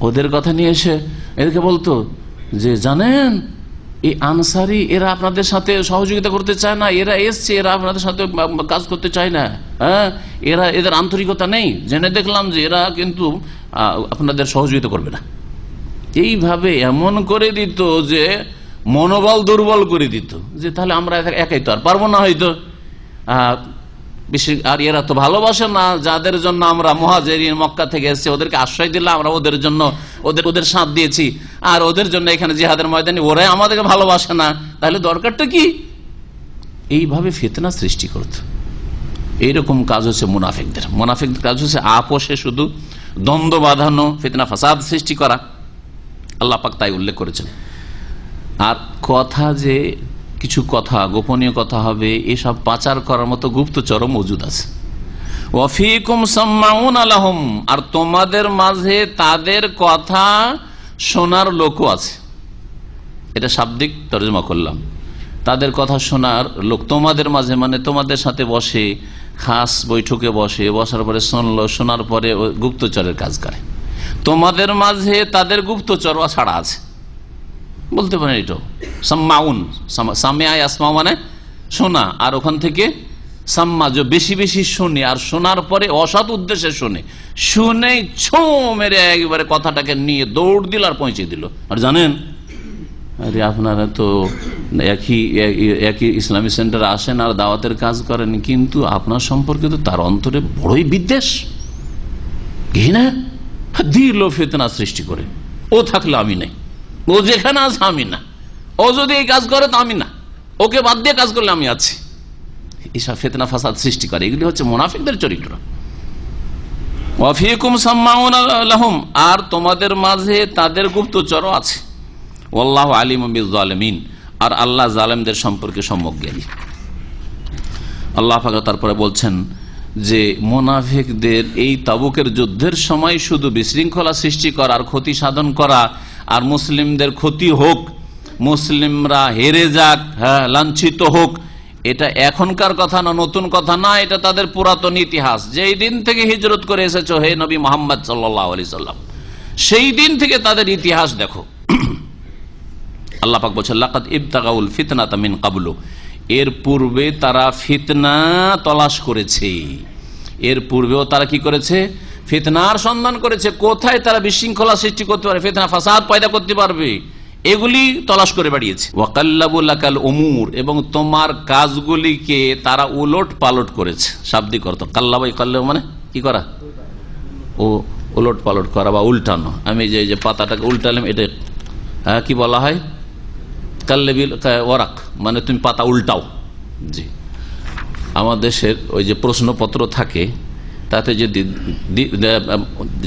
ওদের কথা নিয়ে এসে এদেরকে বলতো যে জানেন এই আনসারি এরা আপনাদের সাথে সহযোগিতা করতে চায় না, এরা এসছে, এরা আপনাদের সাথে কাজ করতে চায় না, হ্যাঁ, এরা এদের আন্তরিকতা নেই, জেনে দেখলাম যে এরা কিন্তু আপনাদের সহযোগিতা করবে না। এইভাবে এমন করে দিত যে মনোবল দুর্বল করে দিত, যে তাহলে আমরা একাই তো আর পারবো না হয়তো। আর এরা তো ভালোবাসে না যাদের জন্য আমরা মুহাজিরিন মক্কা থেকে এসেছি, ওদেরকে আশ্রয় দিলাম, আমরা ওদের জন্য ওদের সাথ দিয়েছি, আর ওদের জন্য এখানে জিহাদের ময়দানে ওরাই আমাদেরকে ভালোবাসে না, তাহলে দরকারটা কি? এইভাবে ফিতনা সৃষ্টি করত। এইরকম কাজ হচ্ছে মুনাফিকদের। মুনাফিকদের কাজ হচ্ছে আপোষে শুধু দ্বন্দ্ব বাঁধানো, ফিতনা ফাসাদ সৃষ্টি করা। আল্লাহ পাক তাই উল্লেখ করেছেন। আর কথা যে কিছু কথা গোপনীয় কথা হবে, এসব পাচার করার মতো গুপ্তচর মজুদ আছে। ওয়াফিকুম সাম্মাউনা লাহুম, আর তোমাদের মাঝে তাদের কথা শোনার লোকও আছে। এটা শাব্দিক তরজমা করলাম, তাদের কথা শোনার লোক তোমাদের মাঝে, মানে তোমাদের সাথে বসে, খাস বৈঠকে বসে, বসার পরে শুনলো, শোনার পরে গুপ্তচরের কাজ করে। তোমাদের মাঝে তাদের গুপ্তচর ছাড়া আছে, বলতে পারেন এটাও সাম্মাউন। সামিয়া ইয়াসমা মানে শোনা, আর ওখান থেকে সাম্মা যে বেশি বেশি শুনে, আর শোনার পরে অসৎ উদ্দেশ্যে শুনে ছো মেরে একবারে কথাটাকে নিয়ে দৌড় দিল আর পৌঁছে দিল। আর জানেন, আরে আপনারা তো একই ইসলামী সেন্টারে আসেন আর দাওয়াতের কাজ করেন, কিন্তু আপনার সম্পর্কে তো তার অন্তরে বড়ই বিদ্বেষ, ঘৃণা, দিল ফিতনা সৃষ্টি করে। ও থাকলে আমি নেই, ও যেখানে আছে আমি না, ও যদি এই কাজ করে তো আমি না, ওকে বাদ দিয়ে কাজ করলে আমি আছি। এসব ফিতনা ফাসাদ সৃষ্টি করে, এগুলি হচ্ছে মুনাফিকদের চরিত্র। ওয়াফিকুম সাম্মাউনা লাহুম, আর তোমাদের মাঝে তাদের গুপ্তচরও আছে। ওয়াল্লাহু আলিমুম বিয-যালিমিন, আর আল্লাহ জালেমদের সম্পর্কে সম্যক জ্ঞানী। আল্লাহ পাক তারপরে বলছেন যে মুনাফিকদের এই তাবুকের যুদ্ধের সময় শুধু বিশৃঙ্খলা সৃষ্টি করা আর ক্ষতি সাধন করা আর মুসলিমদের ক্ষতি হোক, মুসলিমরা হেরে যাক, হ্যাঁ লাঞ্ছিত হোক, এটা এখনকার কথা না, নতুন কথা না, এটা তাদের পুরাতন ইতিহাস। যেই দিন থেকে হিজরত করে এসেছো হে নবী মুহাম্মদ সাল্লাল্লাহু আলাইহি সাল্লাম, সেই দিন থেকে তাদের ইতিহাস দেখো। আল্লাহ পাক বলছেন লাকাদ ইবতাগাউল ফিতনাতা মিন ক্বাবলু, এর পূর্বে তারা ফিতনা তলাশ করেছে, এর পূর্বেও তারা কি করেছে? ফিতনার সন্ধান করেছে। কোথায় তারা বিশৃঙ্খলা সৃষ্টি করতে পারে, ফিতনা ফাসাদ পয়দা করতে পারবে, এগুলি তলাশ করে বেরিয়েছে। ওয়াকাল্লাবু লাকাল উমুর, এবং তোমার কাজগুলিকে তারা উলট পালট করেছে। শাব্দিক অর্থ কাল্লাবা, কাল্লাবা মানে কি করা, ও উলট পালট করা বা উল্টানো। আমি যে পাতাটাকে উল্টালাম, এটা কি বলা হয়? কাল্লেবিল ওয়ারাক, মানে তুমি পাতা উল্টাও। জি, আমার দেশের ওই যে প্রশ্নপত্র থাকে, তাতে যদি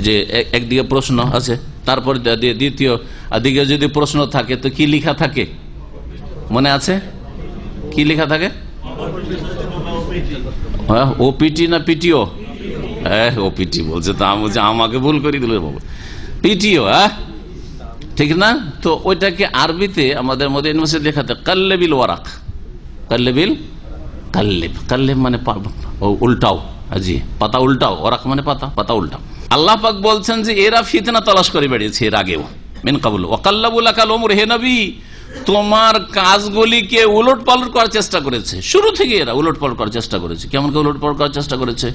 যে একদিকে প্রশ্ন আছে, তারপর দ্বিতীয় দিকে যদি প্রশ্ন থাকে, তো কি লেখা থাকে মনে আছে? কি লেখা থাকে? ওপিটি না পিটিও? ওপিটি বলছে, তো আমাকে ভুল করে দিল বাবু, পিটিও। ঠিক না? তো ওইটাকে আরবিতে আমাদের মধ্যে ইউনিভার্সিটি লেখাতে কাল্লেবিল ওয়ারাক, কাল্লেবিল, কাল্লেব, কাল্লেব মানে উল্টাও। জি, পাতা উল্টাও, ওরাক মানে পাতা, পাতা উল্টাও। আল্লাহ পাক বলছেন যে এরা ফিতনা তলাশ করে বেরিয়েছে এর আগেও, মিন ক্বাবলু ওয়াকাল্লাবু লাকাল উমুর, হে নবী তোমার কাজগুলিকে উলট পালট করার চেষ্টা করেছে। শুরু থেকে এরা উলট পালট করার চেষ্টা করেছে। কেমন করে উলট পালট করার চেষ্টা করেছে?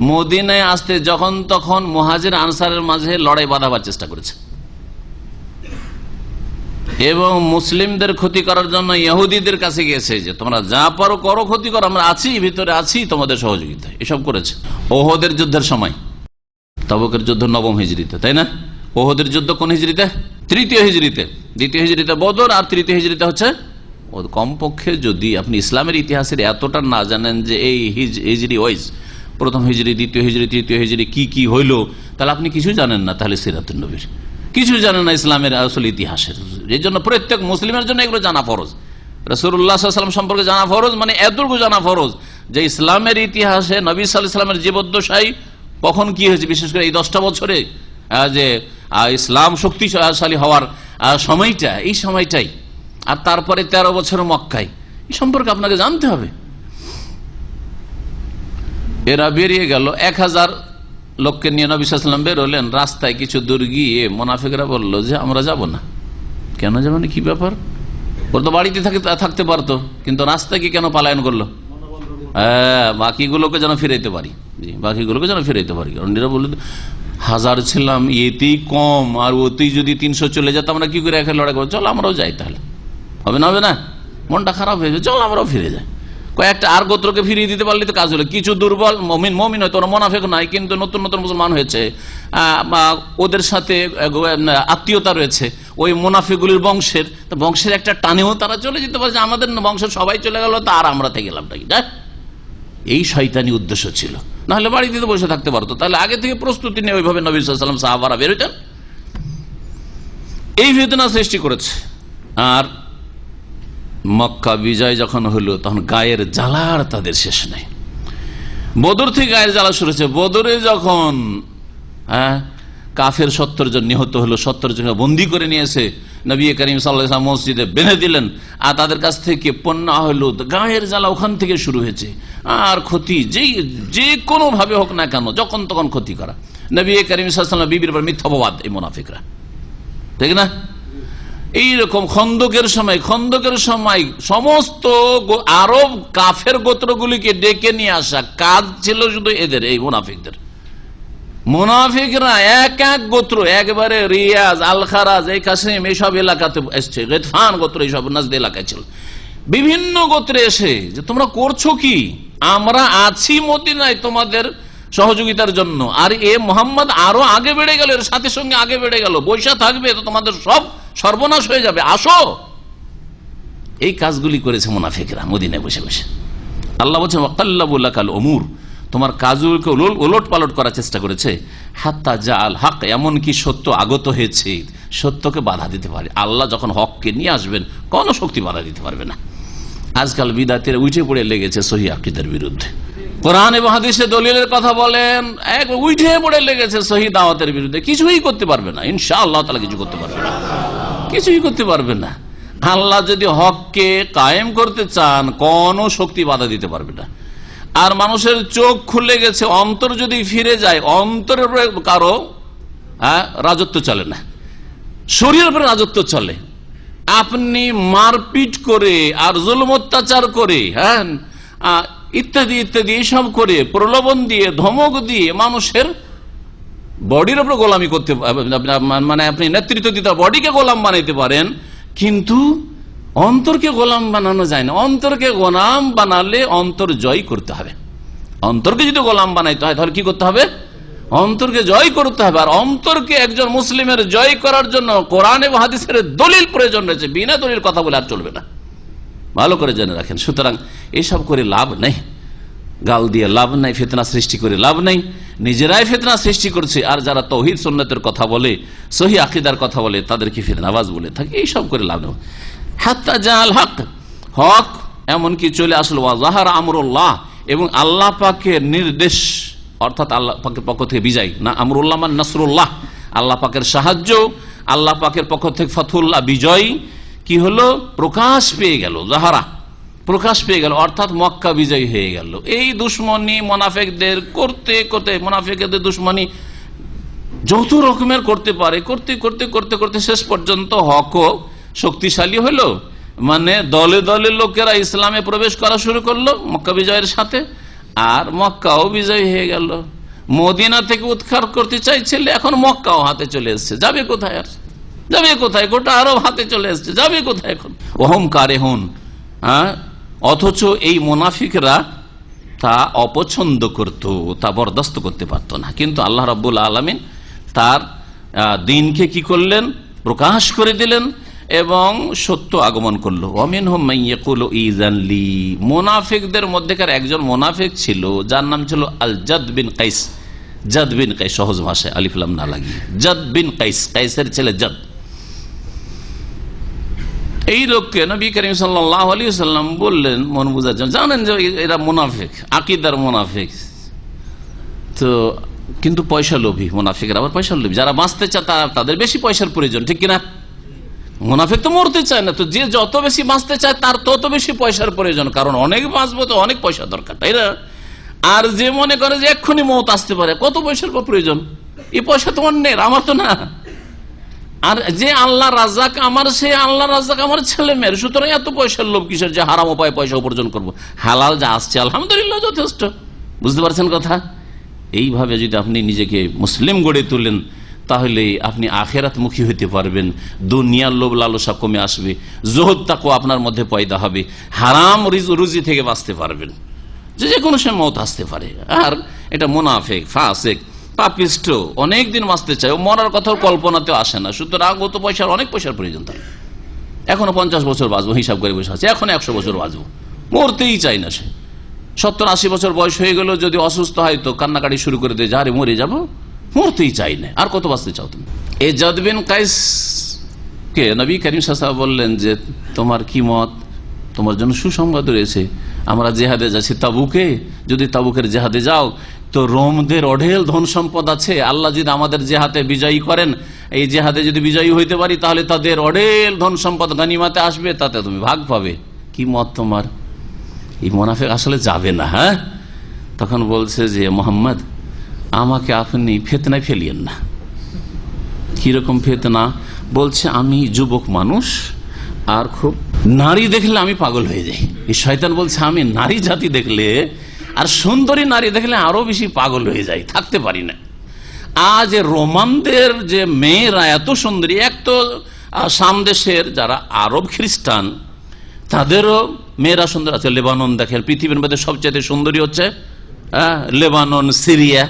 মদিনায় আসতে যখন তখন মুহাজির আনসারের মাঝে লড়াই বাঁধাবার চেষ্টা করেছে, এবং মুসলিমদের ক্ষতি করার জন্য ইহুদিদের কাছে গেছে যে তোমরা যা পারো করো, ক্ষতি করো, আমরা আছি, ভিতরে আছি, তোমাদের সহযোগিতা। এসব করেছে ওহদের যুদ্ধের সময়, তাবুকের যুদ্ধ 9ম হিজরিতে, তাই না? ওহদের যুদ্ধ কোন হিজরিতে? 3য় হিজরিতে। 2য় হিজরিতে বদর, আর 3য় হিজরিতে হচ্ছে। কমপক্ষে যদি আপনি ইসলামের ইতিহাসের এতটা না জানেন যে এই হিজরি ওয়াইজ, 1ম হিজরি, 2য় হিজরি, 3য় হিজরি কি কি হইল, তাহলে আপনি কিছু জানেন না। তাহলে সিরাতুন নবীর কিছু জানেন না, ইসলামের আসল ইতিহাসের। এই জন্য প্রত্যেক মুসলিমের জন্য এগুলো জানা ফরজ। রাসূলুল্লাহ সাল্লাল্লাহু আলাইহি ওয়াসাল্লাম সম্পর্কে জানা ফরজ, মানে এতটুকু জানা ফরজ যে ইসলামের ইতিহাসে নবী সাল্লাল্লাহু আলাইহি ওয়াসাল্লামের জীবদ্দশায় কখন কি হয়েছে, বিশেষ করে এই 10টা বছরে যে ইসলাম শক্তিশালী হওয়ার সময়টা, এই সময়টাই, আর তারপরে 13 বছর মক্কায়, এই সম্পর্কে আপনাকে জানতে হবে। এরা বেরিয়ে গেল, 1000 লোককে নিয়ে নবী সাল্লাল্লাহু আলাইহি ওয়াসাল্লাম বেরোলেন। রাস্তায় কিছু দূর গিয়ে মুনাফিকরা বলল যে আমরা যাব না। কেন যাবেন, কি ব্যাপার? ওর তো বাড়িতে থাকতে পারতো, কিন্তু রাস্তায় কি কেন পলায়ন করলো? বাকিগুলোকে যেন ফিরাইতে পারি। জি, বাকিগুলোকে যেন ফিরাইতে পারি। কারণ এরা বলল 1000 ছিলাম, এতেই কম, আর ওতেই যদি 300 চলে যেত, আমরা কি করে একা লড়াই করবো? চল আমরাও যাই, তাহলে হবে না? হবে না? মনটা খারাপ হয়ে যাবে, চল আমরাও ফিরে যাই। কয়েকটা আর গোত্রকে ফিরিয়ে দিতে পারলে তো কাজ হলো। কিছু দুর্বল মমিন হয়তো, ওরা মুনাফিক নাই, কিন্তু নতুন নতুন মুসলমান হয়েছে, ওদের সাথে আত্মীয়তা রয়েছে ওই মুনাফিকগুলির বংশের, তো বংশের একটা টানেও তারা চলে যেতে পারে যে আমাদের বংশের সবাই চলে গেল, তা আর আমরা থেকে গেলাম নাকি। এই শয়তানি উদ্দেশ্য ছিল, নাহলে বাড়িতে তো বসে থাকতে পারতো। তাহলে আগে থেকে প্রস্তুতি নিয়ে ওইভাবে নবী সাল্লাল্লাহু আলাইহি ওয়াসাল্লাম সাহাবারা বেরোতেন। এই ফিতনা সৃষ্টি করেছে। আর মক্কা বিজয় যখন হলো, তখন গায়ের জ্বালার তাদের শেষ নেই। বদর থেকে গায়ের জ্বালা শুরু হয়েছে। বদরে যখন কাফের 70 জন নিহত হলো, 70 জনকে বন্দী করে নিয়েছে নবী করিম সাল্লাল্লাহু আলাইহি ওয়াসাল্লাম মসজিদে বেঁধে দিলেন, আর তাদের কাছ থেকে পণ্য হলো, গায়ের জ্বালা ওখান থেকে শুরু হয়েছে। আর ক্ষতি যে কোনো ভাবে হোক না কেন, যখন তখন ক্ষতি করা। নবী করিম সাল্লাল্লাহু আলাইহি ওয়াসাল্লাম বিবির উপর মিথ্যা অপবাদ, এই মুনাফিকরা, ঠিক না? এইরকম খন্দকের সময় সমস্ত আরব কাফের গোত্রগুলিকে ডেকে নিয়ে আসা কাজ ছিল শুধু এদের, এই মুনাফিকদের। মুনাফিকরা এক এক গোত্র, একবারে রিয়াজ, আল খারাজ, এই কাসিম, এইসব এলাকাতে এসছে, গিতফান গোত্র, এইসব নাজদ এলাকায় ছিল। বিভিন্ন গোত্রে এসে যে তোমরা করছো কি, আমরা আছি মদিনায় তোমাদের সহযোগিতার জন্য, আর এ মুহাম্মদ আরো আগে বেড়ে গেল, এর সাথে সঙ্গে আগে বেড়ে গেল, বৈশা থাকবে তো তোমাদের সব সর্বনাশ হয়ে যাবে, আসো। এই কাজগুলি করেছে মুনাফিকরা মদিনায় বসে বসে। আল্লাহ বলছেন ওয়াকাল্লাবু লাকাল উমুর, তোমার কাজগুলোকে উলট পালট করার চেষ্টা করেছে। হাত্তা জাআল হক, এমনকি সত্য আগত হয়েছে, সত্যকে বাধা দিতে পারে। আল্লাহ যখন হককে নিয়ে আসবেন, কোনো শক্তি বাধা দিতে পারবে না। আজকাল বিদাতের উঠে পড়ে লেগেছে সহিহ আকীদার বিরুদ্ধে। কোরআন এবং হাদিসে দলিলের কথা বলেন, এক উঠে পড়ে লেগেছে সহিহ দাওয়াতের বিরুদ্ধে, কিছুই করতে পারবে না। ইনশাআল্লাহ তাআলা কিছু করতে পারবে না, কিছুই করতে পারবে না। আল্লাহ যদি হককে কায়েম করতে চান, কোন শক্তি বাধা দিতে পারবে না। আর মানুষের চোখ খুলে গেছে, অন্তর যদি ফিরে যায়, অন্তরের উপরে কারো রাজত্ব চলে না, শরীরের উপরে রাজত্ব চলে। আপনি মারপিট করে আর জুলুম অত্যাচার করে, হ্যাঁ, ইত্যাদি ইত্যাদি এইসব করে, প্রলোভন দিয়ে, ধমক দিয়ে মানুষের বডির উপর গোলামি করতে, মানে আপনি নেতৃত্ব দিতে বডিকে গোলাম বানাইতে পারেন, কিন্তু অন্তরকে গোলাম বানানো যায় না। অন্তরকে গোলাম বানালে অন্তর জয় করতে হবে। অন্তরকে যদি গোলাম বানাইতে হয় তাহলে কি করতে হবে? অন্তরকে জয় করতে হবে। আর অন্তরকে একজন মুসলিমের জয় করার জন্য কোরআন এবং হাদিসের দলিল প্রয়োজন রয়েছে, বিনা দলিল কথা বলে আর চলবে না, ভালো করে জেনে রাখেন। সুতরাং এসব করে লাভ নেই, গাল দিয়ে লাভ নাই, ফিতনা সৃষ্টি করে লাভ নাই, নিজেরাই ফিতনা সৃষ্টি করছে। আর যারা তাওহীদ সুন্নাতের কথা বলে, সহিহ আকীদার কথা বলে, তাদেরকে ফিতনাবাজ বলে থাকে, এইসব করে লাভ নেই। হাত্তা জাল হক, হক এমনকি চলে আসলো, ওয়া যাহারা আমরুল্লাহ, এবং আল্লাহ পাকের নির্দেশ, অর্থাৎ আল্লাহ পাকের পক্ষ থেকে বিজয় না, আমরুল্লাহ মান নাসরুল্লাহ, আল্লাহ পাকের সাহায্য, আল্লাহ পাকের পক্ষ থেকে ফতহুল্লাহ, বিজয় কি হলো? প্রকাশ পেয়ে গেল। যাহারা প্রকাশ পেয়ে গেল, অর্থাৎ মক্কা বিজয় হয়ে গেল। এই দুশ্মনী মুনাফিকদের করতে করতে, মুনাফিকদের দুশ্মনী যত রকমের করতে পারে, করতে করতে করতে করতে শেষ পর্যন্ত হকও শক্তিশালী হলো, মানে দলে দলে লোকেরা ইসলামে প্রবেশ করা শুরু করলো মক্কা বিজয়ের সাথে, আর মক্কাও বিজয় হয়ে গেল। মদিনা থেকে উৎখাত করতে চাইছিল, এখন মক্কাও হাতে চলে এসছে, যাবে কোথায়? আর যাবে কোথায়? গোটা আরব হাতে চলে এসছে, যাবে কোথায় এখন? ওহম কারেহুন, অথচ এই মুনাফিকরা তা অপছন্দ করত, তা বরদাস্ত করতে পারত না। কিন্তু আল্লাহ রাব্বুল আলামিন তার দিনকে কি করলেন? প্রকাশ করে দিলেন এবং সত্য আগমন করলো। ওয়ামিনহুম মান ইয়াকুলু ইযান লি, মুনাফিকদের মধ্যেকার একজন মুনাফিক ছিল, যার নাম ছিল আল জাদ বিন কাইস। জাদ বিন কাইস, সহজ ভাষায় আলিফ লাম না লাগিয়ে জাদ বিন কাইস, কাইসের ছেলে জাদ। এই লোককে নবী করিম সাল্লাল্লাহু আলাইহি ওয়াসাল্লাম বললেন মন বুঝার জন্য, জানেন যে এরা মুনাফিক, আকীদার মুনাফিক, তো কিন্তু পয়সা লোভী। মুনাফিকরা আবার পয়সা লোভী, যারা বাঁচতে চায় তাদের বেশি পয়সার প্রয়োজন, ঠিক কিনা? মুনাফিক তো মরতে চায় না, তো যে যত বেশি বাঁচতে চায় তার তত বেশি পয়সার প্রয়োজন, কারণ অনেক বাঁচবো তো অনেক পয়সা দরকার, তাই না? আর যে মনে করে যে এক্ষুনি মওত আসতে পারে, কত পয়সার প্রয়োজন? এই পয়সা তো অন্যের, আমার তো না। আর যে আল্লাহ রাজ্জাক আমার, সে আল্লাহ রাজ্জাক আমার ছেলে মেয়ের, সুতরাং এত পয়সার লোভ কিসের যে হারাম উপায়ে পয়সা উপার্জন করবো? হালাল যা আসছে আলহামদুলিল্লাহ যথেষ্ট। বুঝতে পারছেন কথা? এইভাবে যদি আপনি নিজেকে মুসলিম গড়ে তোলেন, তাহলে আপনি আখিরাতমুখী হইতে পারবেন, দুনিয়ার লোভ লালসা কমে আসবে, জুহুদ তাকওয়া আপনার মধ্যে পয়দা হবে, হারাম রুজি থেকে বাঁচতে পারবেন, যে কোনো সময় মওত আসতে পারে। আর এটা মুনাফিক, ফাসিক, পাপিষ্ট, অনেকদিন বাঁচতে চায়, ও মরার কথাও কল্পনাতেও আসে না। সুতরাং ও তো পয়সার, অনেক পয়সার প্রয়োজন তার, এখনো 50 বছর বাঁচবো হিসাব করে বসে আছে, এখন 100 বছর বাঁচবো, মরতেই চাই না সে। 70-80 বছর বয়স হয়ে গেল, যদি অসুস্থ হয় তো কান্নাকাটি শুরু করে দেয়, যারে মরে যাবো, মরতেই চাই না। আর কত বাঁচতে চাও তুমি? এই জাদ বিন কাইস কে নবী করিম সাল্লাল্লাহু আলাইহি ওয়াসাল্লাম বললেন যে তোমার কি মত? তোমার জন্য সুসংবাদ রয়েছে, আমরা জেহাদে যাচ্ছি তাবুকে, যদি তাবুকের জেহাদে যাও তো রোমদের অঢেল ধন সম্পদ আছে, আল্লাহ যদি আমাদের জেহাদে বিজয়ী করেন, এই জেহাদে যদি বিজয়ী হইতে পারি, তাহলে তাদের অঢেল ধন সম্পদ গনিমতে আসবে, তাতে তুমি ভাগ পাবে। কি মত তোমার? এই মুনাফিক আসলে যাবে না। হ্যাঁ, তখন বলছে যে মোহাম্মদ, আমাকে আপনি ফিতনায় ফেলিয়েন না। কিরকম ফিতনা? বলছে আমি যুবক মানুষ, আর খুব নারী দেখলে আমি পাগল হয়ে যাই। এই শয়তান বলছে আমি নারী জাতি দেখলে, আর সুন্দরী নারী দেখলে আরো বেশি পাগল হয়ে যাই, থাকতে পারি না। আজ রোমানদের যে মেয়েরা এত সুন্দরী, এক তো সামদেশের যারা আরব খ্রিস্টান, তাদেরও মেয়েরা সুন্দর আছে। লেবানন দেখেন, পৃথিবীর মধ্যে সবচেয়ে সুন্দরী হচ্ছে লেবানন, সিরিয়া,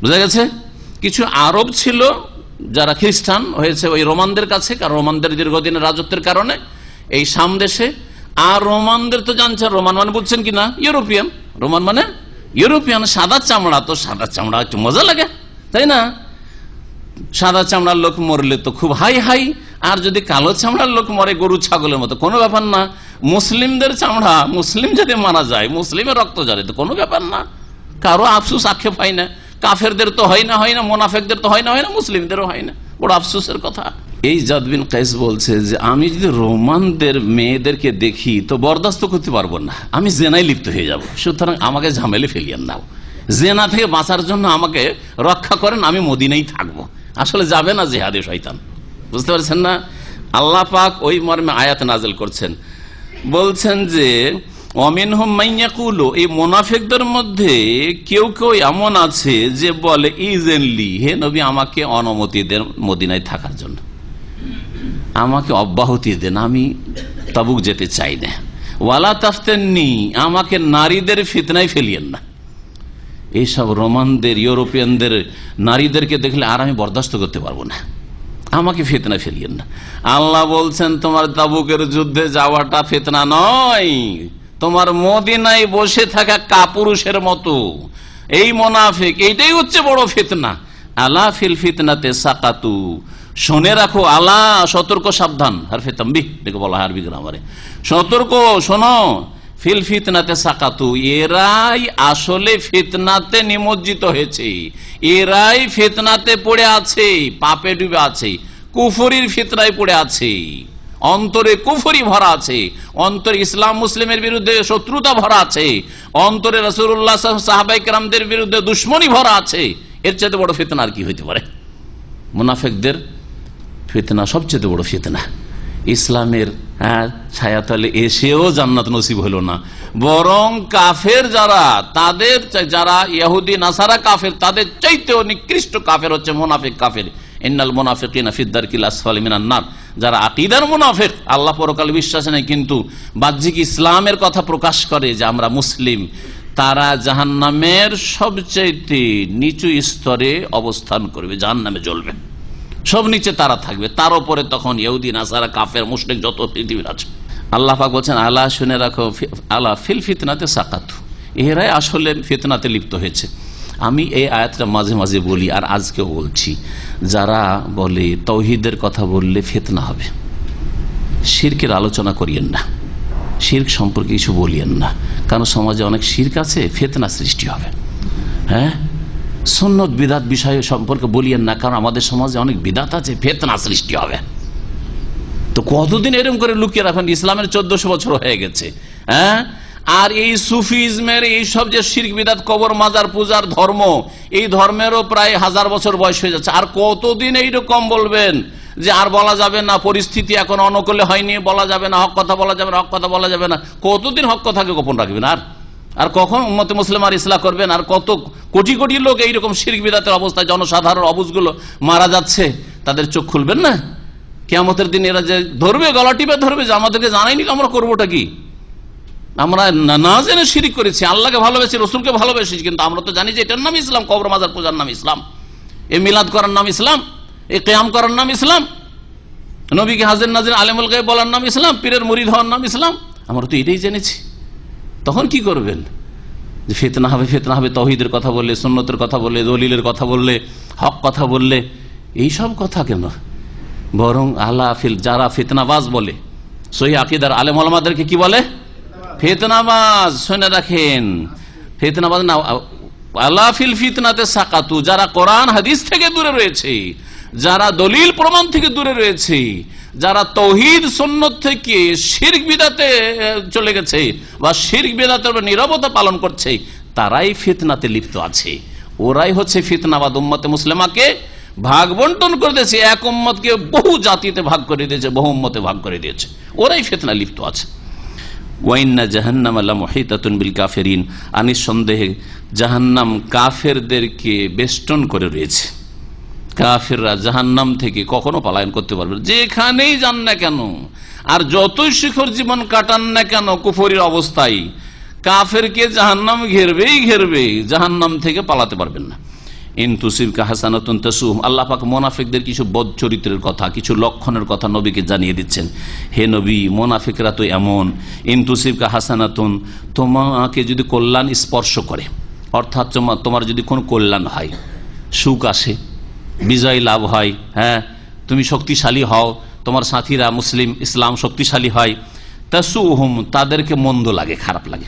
বুঝা গেছে? কিছু আরব ছিল যারা খ্রিস্টান হয়েছে ওই রোমানদের কাছে, কারণ রোমানদের দীর্ঘদিনের রাজত্বের কারণে এই সামদেশে। আর রোমানদের তো জানছেন, রোমান মানে বুঝছেন কিনা? ইউরোপিয়ান। রোমান মানে ইউরোপিয়ান, সাদা চামড়া। তো সাদা চামড়া একটু মজা লাগে, তাই না? সাদা চামড়ার লোক মরলে তো খুব হাই হাই, আর যদি কালো চামড়ার লোক মরে গরু ছাগলের মতো, কোনো ব্যাপার না। মুসলিমদের চামড়া, মুসলিম যদি মারা যায়, মুসলিমের রক্ত ঝরে, তো কোনো ব্যাপার না, কারো আফসোস আক্ষেপ হয় না। কাফেরদের তো হয় না, মোনাফেকদের তো হয় না, মুসলিমদেরও হয় না, বড় আফসোসের কথা। এই জাদ বিন কাইস বলছে যে আমি যদি রোমানদের মেয়েদেরকে দেখি তো বরদাস্ত করতে পারবো না, আমি জেনায় লিপ্ত হয়ে যাব, সুতরাং আমাকে ঝামেলে ফেলিয়েন না, জেনা থেকে বাঁচার জন্য আমাকে রক্ষা করেন, আমি মদিনায় থাকবো। আসলে যাবে না জিহাদে শয়তান, বুঝতে পারছেন না? আল্লাহ পাক ওই মর্মে আয়াত নাযিল করছেন, বলছেন যে অমিনহুম মাইয়াকুলু, এই মুনাফিকদের মধ্যে কেউ কেউ এমন আছে যে বলে ইজেনলি, হে নবী আমাকে অনুমতি দেন মদিনায় থাকার জন্য, আমাকে অব্যাহতি দেন, আমি তাবুক যেতে চাই না। ওয়ালা তাফতেননি, আমাকে নারীদের ফিতনায় ফেলিয়েন না। এইসব রোমানদের, ইউরোপিয়ানদের নারীদেরকে দেখলে আর আমি বরদাস্ত করতে পারবো না, আমাকে ফিতনা ফেলিয়েন না। আল্লাহ বলছেন তোমার তাবুকের যুদ্ধে যাওয়াটা ফিতনা নয়, তোমার মদিনায় বসে থাকা কাপুরুষের মতো এই মুনাফিক, এইটাই হচ্ছে বড় ফিতনা। আলা ফিল ফিতনাতে সাকাতু, শুনে রাখো, আলা সতর্ক, সাবধান, হারফে তামবিহ দেখে বলা হয় আরবি গ্রামারে, সতর্ক শোনো, ফিল ফিতনাতে সাকাতু, এরাই আসলে ফিতনাতে নিমজ্জিত হয়েছে, এরাই ফিতনাতে পড়ে আছে, পাপে ডুবে আছে, কুফরির ফিতনায় পড়ে আছে, অন্তরে কুফরি ভরা আছে, অন্তরে ইসলাম মুসলিমের বিরুদ্ধে শত্রুতা ভরা আছে, অন্তরে রাসূলুল্লাহ সাহাবায়ে কেরামদের বিরুদ্ধে দুশমনী ভরা আছে। এর চাইতে বড় ফিতনা আর কি হইতে পারে? মুনাফিকদের ফিতনা সবচেয়ে বড় ফিতনা। ইসলামের ছায়াতলে এসেও জান্নাত নসিব হলো না, বরং কাফের যারা, তাদের যারা ইহুদি নাসারা কাফের, তাদের চাইতেও নিকৃষ্ট কাফের হচ্ছে মুনাফিক কাফের। ইন্নাল মুনাফিকিনা ফিদ দারকিল আসফালি মিনান নার, যারা আকীদার মুনাফিক, আল্লাহ পরকাল বিশ্বাস নেই কিন্তু বাহ্যিক ইসলামের কথা প্রকাশ করে যে আমরা মুসলিম, তারা জাহান্নামের সবচাইতে নিচু স্তরে অবস্থান করবে, জাহান্নামে জ্বলবে, সব নিচে তারা থাকবে, তার উপরে তখন ইহুদি নাসারা কাফের মুশরিক যত পৃথিবীর আছে। আল্লাহ পাক বলছেন আলা শুনে রাখো, আলা ফিল ফিতনাতে সাকাতু, এরাই আসলে ফিতনাতে লিপ্ত হয়েছে। আমি এই আয়াতটা মাঝে মাঝে বলি, আর আজকেও বলছি, যারা বলে তাওহীদের কথা বললে ফিতনা হবে, শিরকের আলোচনা করিয়েন না, শিরক সম্পর্কে কিছু বলিয়েন না, কারণ সমাজে অনেক শিরক আছে, ফিতনা সৃষ্টি হবে। হ্যাঁ, সুন্নত বিদাত বিষয় সম্পর্কে বলিয়েন না, কারণ আমাদের সমাজে অনেক বিদাত আছে, ফিতনা সৃষ্টি হবে। তো কতদিন এরকম করে লুকিয়ে রাখেন? ইসলামের 1400 বছর হয়ে গেছে। হ্যাঁ, আর এই সুফিজমের এইসব যে শিরক বিদাত, কবর মাজার পূজার ধর্ম, এই ধর্মেরও প্রায় 1000 বছর বয়স হয়ে যাচ্ছে। আর কতদিন এইরকম বলবেন যে আর বলা যাবে না, পরিস্থিতি এখন অনুকূলে হয়নি, বলা যাবে না, হক কথা বলা যাবে না, হক কথা বলা যাবে না? কতদিন হক কথাকে গোপন রাখবেন? আর কখন উম্মতে মুসলিম আর ইসলাম করবেন? আর কত কোটি কোটি লোক এইরকম শিরক বিদাতের অবস্থায়, জনসাধারণ অবুঝগুলো মারা যাচ্ছে, তাদের চোখ খুলবেন না? কিয়ামতের দিন এরা যে ধরবে, গলা টিপে ধরবে যে আমাদেরকে জানাইনি, আমরা করবোটা কি? আমরা না জেনে শিরক করেছি, আল্লাহকে ভালোবেসি, রসুলকে ভালোবেসি, কিন্তু আমরা তো জানি যে এটার নাম ইসলাম, কবর মাজার পূজার নাম ইসলাম, এই মিলাদ করার নাম ইসলাম, এই কিয়াম করার নাম ইসলাম, নবীকে হাজির নাজির আলেমুল গায়ব বলার নাম ইসলাম, পীরের মুরিদ হওয়ার নাম ইসলাম। আমরা তো এটাই জেনেছি। তখন কি করবেন? যে ফিতনা হবে, ফিতনা হবে, তাওহীদের কথা বললে, সুন্নতের কথা বললে, দলিলের কথা বললে, হক কথা বললে, এইসব কথা কেন? বরং আলা ফিল, যারা ফিতনাবাজ বলে, সহিহ আকীদার আলেম ওলামাদেরকে কি বলে? ফিতনাবাজ। শুনে রাখেন, ফিতনাবাজ না, আলা ফিল ফিতনাতে সাকাতু, যারা কোরআন হাদিস থেকে দূরে রয়েছে, যারা দলিল প্রমাণ থেকে দূরে রয়েছে, যারা তাওহীদ সুন্নাত থেকে শিরক বিদআতে চলে গেছে বা শিরক বিদআতের নীরবতা পালন করছে, তারাই ফিতনাতে লিপ্ত আছে। ওরাই হচ্ছে ফিতনাবাদ। উম্মতে মুসলিমাকে ভাগ বন্টন করে দিয়েছে, এক উম্মতকে বহু জাতিতে ভাগ করে দিয়েছে, বহু উম্মতে ভাগ করে দিয়েছে, ওরাই ফিতনা লিপ্ত আছে। ওয়াইন্না জাহান্নাম লামুহিতাতুন বিল কাফিরিন, নিঃসন্দেহে জাহান্নাম কাফেরদেরকে বেষ্টন করে রয়েছে। কাফেররা জাহান্নাম থেকে কখনো পলায়ন করতে পারবে না, যেখানেই যান না কেন, আর যতই শিখর জীবন কাটান না কেন কুফরির অবস্থায়, কাফেরকে জাহান্নাম ঘেরবেই ঘেরবে, জাহান্নাম থেকে পালাতে পারবেন না। ইনতুসিবকা হাসানাতুন তাসুহুম, আল্লাহ পাক মুনাফিকদের কিছু বদ চরিত্রের কথা, কিছু লক্ষণের কথা নবীকে জানিয়ে দিচ্ছেন। হে নবী, মুনাফিকরা তো এমন, ইনতুসিবকা হাসানাতুন, তোমাকে যদি কল্যাণ স্পর্শ করে, অর্থাৎ তোমার যদি কোনো কল্যাণ হয়, সুখ আসে, বিজয় লাভ হয়, হ্যাঁ, তুমি শক্তিশালী হও, তোমার সাথীরা মুসলিম ইসলাম শক্তিশালী হয়, তাসুহুম, তাদেরকে মন্দ লাগে, খারাপ লাগে।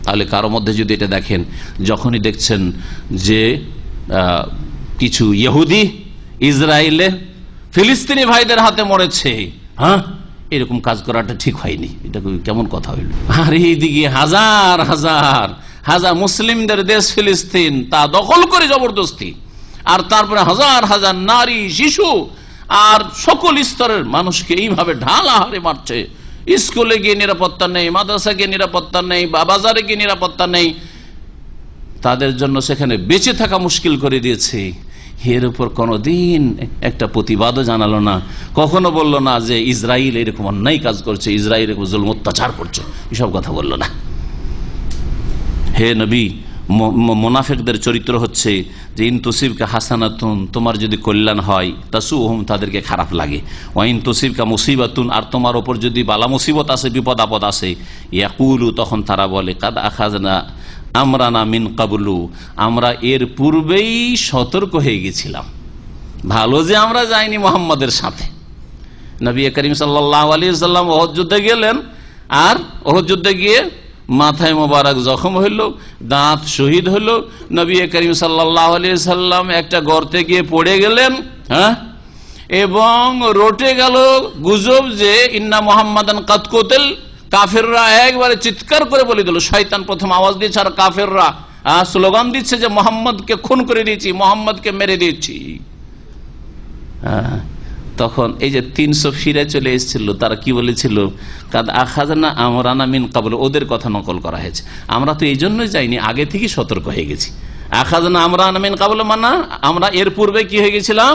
তাহলে কারো মধ্যে যদি এটা দেখেন, যখনই দেখছেন যে কিছু ইহুদি ইসরায়েলে ফিলিস্তিনি ভাইদের হাতে মরেছে, হ্যাঁ, এরকম কাজ করাটা ঠিক হয়নি, এটা কেমন কথা হইল। আর এইদিকে হাজার হাজার হাজার মুসলিমদের দেশ ফিলিস্তিন, তা দখল করে জবরদস্তি, আর তারপরে হাজার হাজার নারী, শিশু আর সকল স্তরের মানুষকে এইভাবে ঢাল আহারে মারছে। স্কুলে গিয়ে নিরাপত্তা নেই, মাদ্রাসা গিয়ে নিরাপত্তা নেই, বা বাজারে গিয়ে নিরাপত্তা নেই, তাদের জন্য সেখানে বেঁচে থাকা মুশকিল করে দিয়েছে। এর উপর কোনদিন একটা প্রতিবাদও জানালো না, কখনো বললো না যে ইসরায়েল এরকম অন্যায় কাজ করছে, ইসরায়েল এরকম জুলম অত্যাচার করছে, এসব কথা বললো না। হে নবী, মুনাফিকদের চরিত্র হচ্ছে যে ইন তুসিবকা হাসানাতুন, তোমার যদি কল্যাণ হয়, তাসুহুম, তাদেরকে খারাপ লাগে, ওয়াইন তুসিবকা মুসিবাতুন, আর তোমার ওপর যদি বালা মুসিবত আসে, বিপদ আপদ আসে, ইয়াকুলু, তখন তারা বলে কাদ আখাযনা আমরানা মিন কাবলু, আমরা এর পূর্বেই সতর্ক হয়ে গেছিলাম, ভালো যে আমরা যাইনি মুহাম্মাদের সাথে। নবী করিম সাল্লাল্লাহু আলাইহি ওয়াসাল্লাম ওহদ যুদ্ধে গেলেন, আর ওহদ যুদ্ধে গিয়ে মাথায় মোবারক জখম হইল, দাঁত শহীদ হইল, নবী করিম সাল্লাল্লাহু আলাইহি ওয়াসাল্লাম একটা গর্তে গিয়ে পড়ে গেলেন, হ্যাঁ, এবং রটে গেল গুজব যে ইন্না মুহাম্মাদান কাদ কুতিল। কাফেররা একবারে চিৎকার করে বলে দিল, শয়তান প্রথম আওয়াজ দিচ্ছে, আর কাফেররা স্লোগান দিচ্ছে যে মোহাম্মদকে খুন করে দিয়েছি, মোহাম্মদকে মেরে দিয়েছি। তখন এই যে 300 ফিরে চলে এসেছিল, তারা কি বলেছিল, কাদ আখাযনা আমরানা মিন কাবল, ওদের কথা নকল করা হয়েছে। আমরা তো এই জন্যই যাইনি, আগে থেকে সতর্ক হয়ে গেছি। আখাযনা আমরানা মিন কাবল মানা, আমরা এর পূর্বে কি হয়ে গেছিলাম,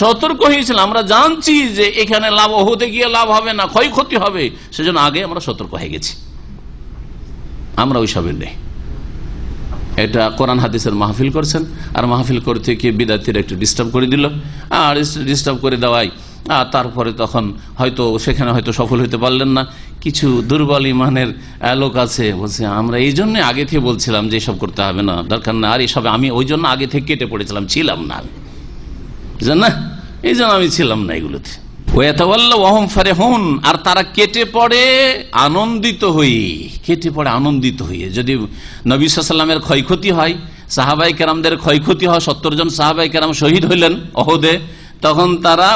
সতর্ক হয়েছিলাম, আমরা জানছি যে এখানে লাভ, ওহদে গিয়ে লাভ হবে না, ক্ষয়ক্ষতি হবে, সেজন্য আগে আমরা সতর্ক হয়ে গেছি। আমরা ওইসবের নেই। এটা কোরআন হাদিসের মাহফিল করছেন, আর মাহফিল করতে গিয়ে বিদাতিরা একটু ডিস্টার্ব করে দিল, আর ডিস্টার্ব করে দেওয়ায় তারপরে তখন হয়তো সেখানে হয়তো সফল হতে পারলেন না। কিছু দুর্বল ইমানের লোক আছে, বলছে আমরা এই জন্য আগে থেকে বলছিলাম যে এসব করতে হবে না, দরকার না, আর এসব আমি ওই জন্য আগে থেকে কেটে পড়েছিলাম, ছিলাম না আমি, না, এই জন্য আমি ছিলাম না এগুলোতে। আর তারা কেটে পড়ে আনন্দিত হয়ে, যদি নবী সাল্লামের ক্ষয়ক্ষতি হয়, সাহাবাই কেরামদের ক্ষয়ক্ষতি হয়, 70 জন সাহাবাই কেরাম শহীদ হইলেন অহদে, তখন তারা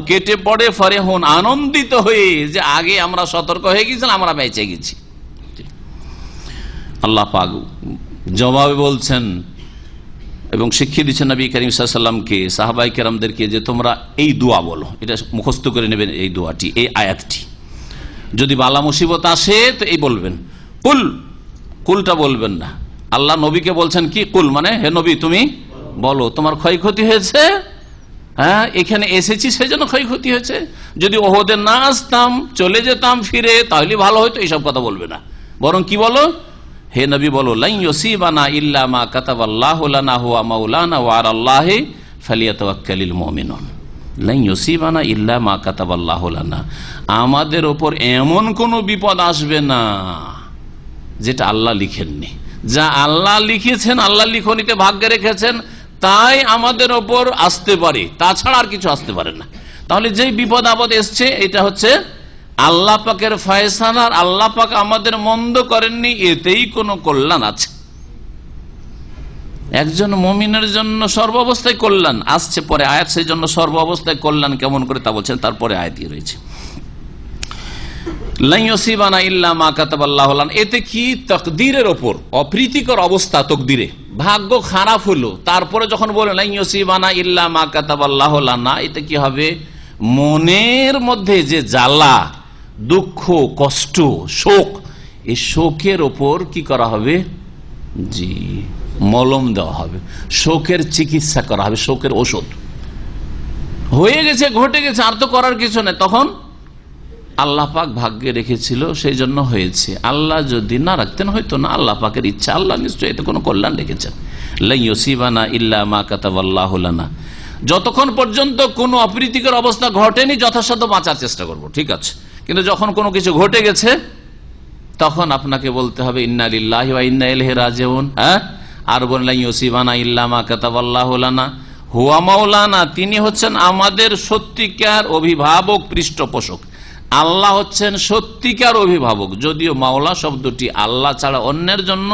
কেটে পড়ে ফারেহুন, আনন্দিত হয়ে, যে আগে আমরা সতর্ক হয়ে গেছিলাম, আমরা বেঁচে গেছি। আল্লাহ পাক জবাবে বলছেন এবং শিখিয়ে দিচ্ছেন নবী করিম সাল্লাল্লাহু আলাইহি ওয়াসাল্লামকে, সাহাবায়ে কেরামদেরকে, যে তোমরা এই দোয়া বলো, এটা মুখস্থ করে নেবেন, এই দোয়াটি, এই আয়াতটি, যদি বালা মুসিবত আসে তো এই বলবেন, কুলটা বলবেন না। আল্লাহ নবীকে বলছেন কি, কুল মানে হে নবী তুমি বলো, তোমার ক্ষয়ক্ষতি হয়েছে, হ্যাঁ, এখানে এসেছি সেজন্য ক্ষয়ক্ষতি হয়েছে, যদি ওহদে না আসতাম, চলে যেতাম ফিরে, তাহলে ভালো হয়তো, এইসব কথা বলবে না, বরং কি বলো, হে নবী বলো, লা ইউসিবানা ইল্লা মা কাতাবাল্লাহু লানা হুয়া মাওলানা ওয়া আলাল্লাহি ফালিয়াতাওয়াক্কালিল মুমিনুন। লা ইউসিবানা ইল্লা মা কাতাবাল্লাহু লানা, আমাদের উপর এমন কোন বিপদ আসবে না যেটা আল্লাহ লিখেননি, যা আল্লাহ লিখেছেন, আল্লাহ লিখনিতে ভাগ্যে রেখেছেন, তাই আমাদের উপর আসতে পারে, তাছাড়া আর কিছু আসতে পারে না। তাহলে যেই বিপদ আপদ এসছে, এটা হচ্ছে আল্লাহ পাকের ফয়সালা, আল্লাহ পাক আমাদের মন্দ করেননি, এতেই কোনো কল্যাণ আছে। একজন মুমিনের জন্য সর্ব অবস্থায় কল্যাণ আসছে, পরে আয়াত সেই জন্য সর্ব অবস্থায় কল্যাণ কেমন করে তা বলছেন, তারপরে আয়াতই রয়েছে, লা ইউসিবানা ইল্লা মা কাতাবাল্লাহু লানা। এতে কি তাকদীরের ওপর অপ্রীতিকর অবস্থা, তকদিরে ভাগ্য খারাপ হলো, তারপরে যখন বলেন লা ইউসিবানা ইল্লা মা কাতাবাল্লাহু লানা, এতে কি হবে, মনের মধ্যে যে জ্বালা, দুঃখ, কষ্ট, শোক, এই শোকের ওপর কি করা হবে, জি, মলম দেওয়া হবে, শোকের চিকিৎসা করা হবে, শোকের ওষুধ। হয়ে গেছে, ঘটে গেছে, আর তো করার কিছু নেই, তখন আল্লাহ পাক ভাগ্যে রেখেছিল, সেই জন্য হয়েছে, আল্লাহ যদি না রাখতেন হয়তো না, আল্লাহ পাকের ইচ্ছা, আল্লাহ নিশ্চয়ই এতে কোনো কল্যাণ রেখেছেন। লা ইউসিবানা ইল্লা মা কাতাবাল্লাহু লানা, যতক্ষণ পর্যন্ত কোনো অপ্রীতিকর অবস্থা ঘটেনি, যথাসাধ্য বাঁচার চেষ্টা করব, ঠিক আছে, কিন্তু যখন কোনো কিছু ঘটে গেছে, তখন আপনাকে বলতে হবে ইন্না লিল্লাহি ওয়া ইন্না ইলাইহি রাজিউন। হ্যাঁ, আর বললেন ইউসিবানা ইল্লা মা কাতাবাল্লাহু লানা হুয়া মাওলানা, তিনি হচ্ছেন আমাদের সত্যিকার অভিভাবক, পৃষ্ঠপোষক, আল্লাহ হচ্ছেন সত্যিকার অভিভাবক। যদিও মাওলা শব্দটি আল্লাহ ছাড়া অন্যের জন্য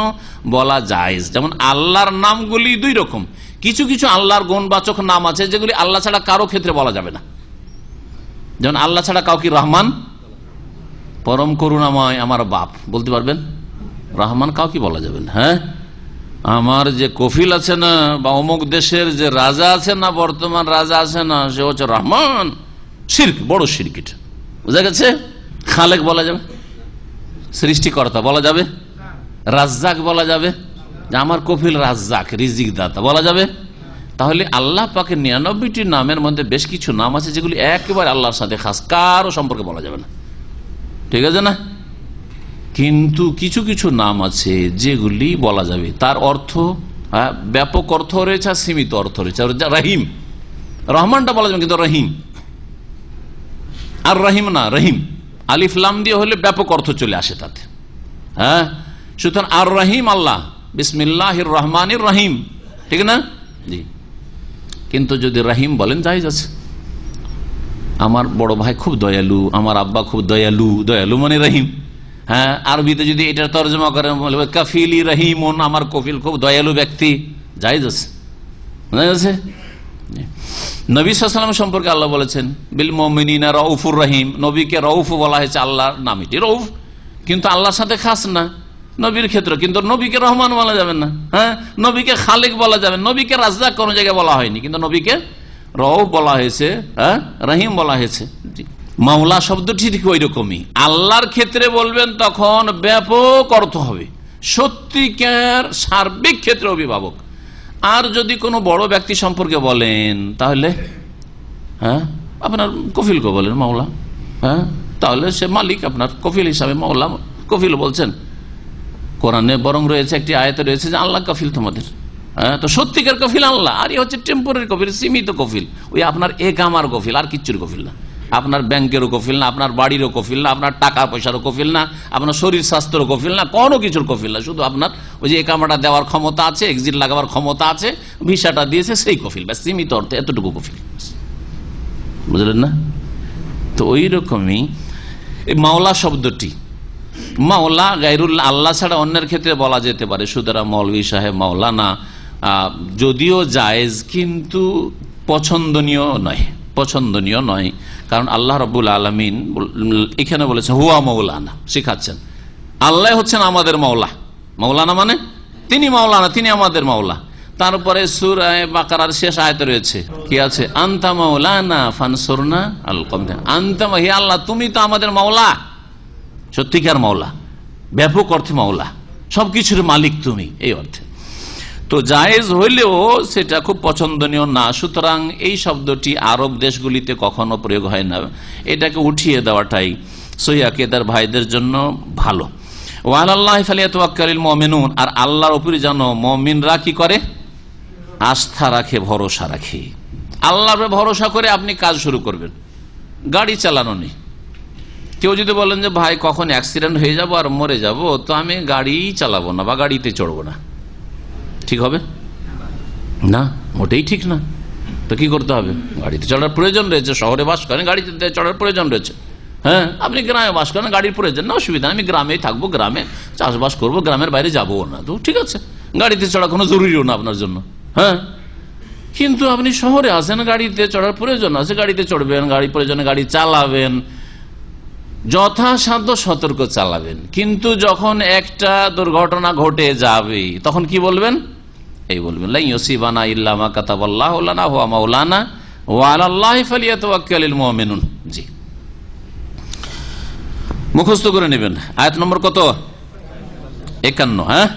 বলা জায়েজ। যেমন আল্লাহর নামগুলি দুই রকম, কিছু কিছু আল্লাহর গুণবাচক নাম আছে যেগুলি আল্লাহ ছাড়া কারো ক্ষেত্রে বলা যাবে না। যেমন আল্লাহ ছাড়া কাউকে রহমান, পরম করুণাময় আমার বাপ বলতে পারবেন? রহমান কাউকে বলা যাবে না। হ্যাঁ, আমার যে কফিল আছে না, বা অমুক দেশের যে রাজা আছে না, বর্তমান রাজা আছে না, সে হচ্ছে রহমান, শিরক, বড় শিরক। এটা বুঝা গেছে? খালেক বলা যাবে, সৃষ্টিকর্তা বলা যাবে, রাজ্জাক বলা যাবে, যে আমার কফিল রাজ্জাক, রিজিক দাতা বলা যাবে। তাহলে আল্লাহ পাকের 99টি নামের মধ্যে বেশ কিছু নাম আছে যেগুলি একেবারে আল্লাহর সাথে খাস, কারো সম্পর্কে বলা যাবে না, ঠিক আছে না? কিন্তু কিছু কিছু নাম আছে যেগুলি বলা যাবে, তার অর্থ ব্যাপক অর্থ রয়েছে আর সীমিত অর্থ রয়েছে। রহিম, রহমানটা বলা যাবে, কিন্তু রহিম আর রহিম না, রহিম আলিফ লাম দিয়ে হলে ব্যাপক অর্থ চলে আসে তাতে। হ্যাঁ, সুতরাং আর রহিম আল্লাহ, বিসমিল্লাহির রহমানির রহিম, ঠিক না? জি। কিন্তু যদি রহিম বলেন জায়েজ আছে। আমার বড় ভাই খুব দয়ালু, আমার আব্বা খুব দয়ালু, দয়ালু মানে রহিম। হ্যাঁ, আরবিতে যদি এটার তর্জমা করেন বলবে কাফিলি রহিমুন, আমার কফিল খুব দয়ালু ব্যক্তি, জায়েজ আছে, জায়েজ আছে। নবী সাল্লাল্লাহু আলাইহি ওয়াসাল্লাম সম্পর্কে আল্লাহ বলেছেন বিল মুমিনিনা রাউফুর রহিম, নবীকে রউফ বলা হয়েছে, আল্লাহর নাম এটি রউফ, কিন্তু আল্লাহর সাথে খাস না নবীর ক্ষেত্রে। কিন্তু নবীকে রহমান বলা যাবে না, হ্যাঁ, নবীকে খালেক বলা যাবে, নবীকে রাজ্জাক কোনো জায়গায় বলা হয়নি, কিন্তু নবীকে রউফ বলা হয়েছে, হ্যাঁ, রহিম বলা হয়েছে। মাওলা শব্দটি ঠিক ওই রকমই, আল্লাহর ক্ষেত্রে বলবেন তখন ব্যাপক অর্থ হবে, সত্যিকার সার্বিক ক্ষেত্রে অভিভাবক। আর যদি কোনো বড় ব্যক্তি সম্পর্কে বলেন তাহলে, হ্যাঁ, আপনার কফিলকে বলেন মাওলা, হ্যাঁ, তাহলে সে মালিক, আপনার কফিল হিসাবে মাওলা কফিল বলছেন। কোরআনে বরং রয়েছে একটি আয়াতে রয়েছে যে আল্লাহ কফিল তোমাদের। হ্যাঁ, তো সত্যিকার কফিল আল্লাহ, আর এই হচ্ছে টেম্পোরারি কফিল, সীমিত কফিল, ওই আপনার একামার কফিল, আর কিচ্ছুর কফিল না। আপনার ব্যাংকেরও কফিল না, আপনার বাড়িরও কফিল না, আপনার টাকা পয়সারও কফিল না, আপনার শরীর স্বাস্থ্যের কফিল না, কোনো কিছুর কফিল না। শুধু আপনার ওই যে একামাটা দেওয়ার ক্ষমতা আছে, এক্সিট লাগাবার ক্ষমতা আছে, ভিসাটা দিয়েছে, সেই কফিল, ব্যাস, সীমিত অর্থে এতটুকু কফিল, বুঝলেন না? তো ওই রকমই মাওলা শব্দটি, মাওলা গায়রুল্লাহ, আল্লাহ ছাড়া অন্যের ক্ষেত্রে বলা যেতে পারে। সুতরাং মৌলভী সাহেব, মাওলানা যদিও জায়েজ, কিন্তু পছন্দনীয় নয়, পছন্দনীয় নয়। কারণ আল্লাহ রাব্বুল আলামিন এখানে বলেছেন হুয়া মৌলানা, শিখাচ্ছেন আল্লাহ হচ্ছেন আমাদের মাওলা। মাওলানা মানে তিনি মাওলানা, তিনি আমাদের মাওলা। তারপরে সূরা বাকারার শেষ আয়াতে রয়েছে, কি আছে? আনতা মাওলানা ফানসুরনা আল কওমি, আনতা, হে আল্লাহ তুমি তো আমাদের মাওলা, সত্যিকার মাওলা, ব্যাপক অর্থে মাওলা, সবকিছুর মালিক তুমি, এই অর্থে। তো জায়েজ হইলেও সেটা খুব পছন্দনীয় না। সুতরাং এই শব্দটি আরব দেশগুলিতে কখনো প্রয়োগ হয় না, এটাকে উঠিয়ে দেওয়াটাই সহিহ আকীদার ভাইদের জন্য ভালো। ওয়া আলাল্লাহি ফালিয়াতাওয়াক্কালিল মুমিনুন, আর আল্লাহর উপরে যেন মুমিনরা কি করে? আস্থা রাখে, ভরসা রাখে। আল্লাহর উপরে ভরসা করে আপনি কাজ শুরু করবেন। গাড়ি চালানো নেই, কেউ যদি বলেন যে ভাই কখন অ্যাক্সিডেন্ট হয়ে যাবো আর মরে যাব, তো আমি গাড়ি চালাবো না বা গাড়িতে চড়বো না, ঠিক হবে না? মোটেই ঠিক না। তো কি করতে হবে? গাড়িতে চড়ার প্রয়োজন রয়েছে, শহরে বাস করেন গাড়িতে চড়ার প্রয়োজন রয়েছে। হ্যাঁ, আপনি গ্রামে বাস করেন, গাড়ির প্রয়োজন না, অসুবিধা, আমি গ্রামেই থাকবো, গ্রামে চাষবাস করবো, গ্রামের বাইরে যাবো না, তো ঠিক আছে, গাড়িতে চড়া কোনো জরুরিও না আপনার জন্য। হ্যাঁ, কিন্তু আপনি শহরে আছেন, গাড়িতে চড়ার প্রয়োজন আছে, গাড়িতে চড়বেন, গাড়ি প্রয়োজনে গাড়ি চালাবেন, যথাসাধ্য সতর্ক চালাবেন। কিন্তু যখন একটা দুর্ঘটনা ঘটে যাবে তখন কি বলবেন? এই বলবেন লা ইউসিবানা ইল্লা মা কাতাবাল্লাহু লানা হুয়া মাওলানা ওয়া আলাল্লাহি ফালিয়াতাওয়াক্কালিল মুমিনুন। জি, মুখস্থ করে নেবেন। আয়াত নম্বর কত? 51। হ্যাঁ,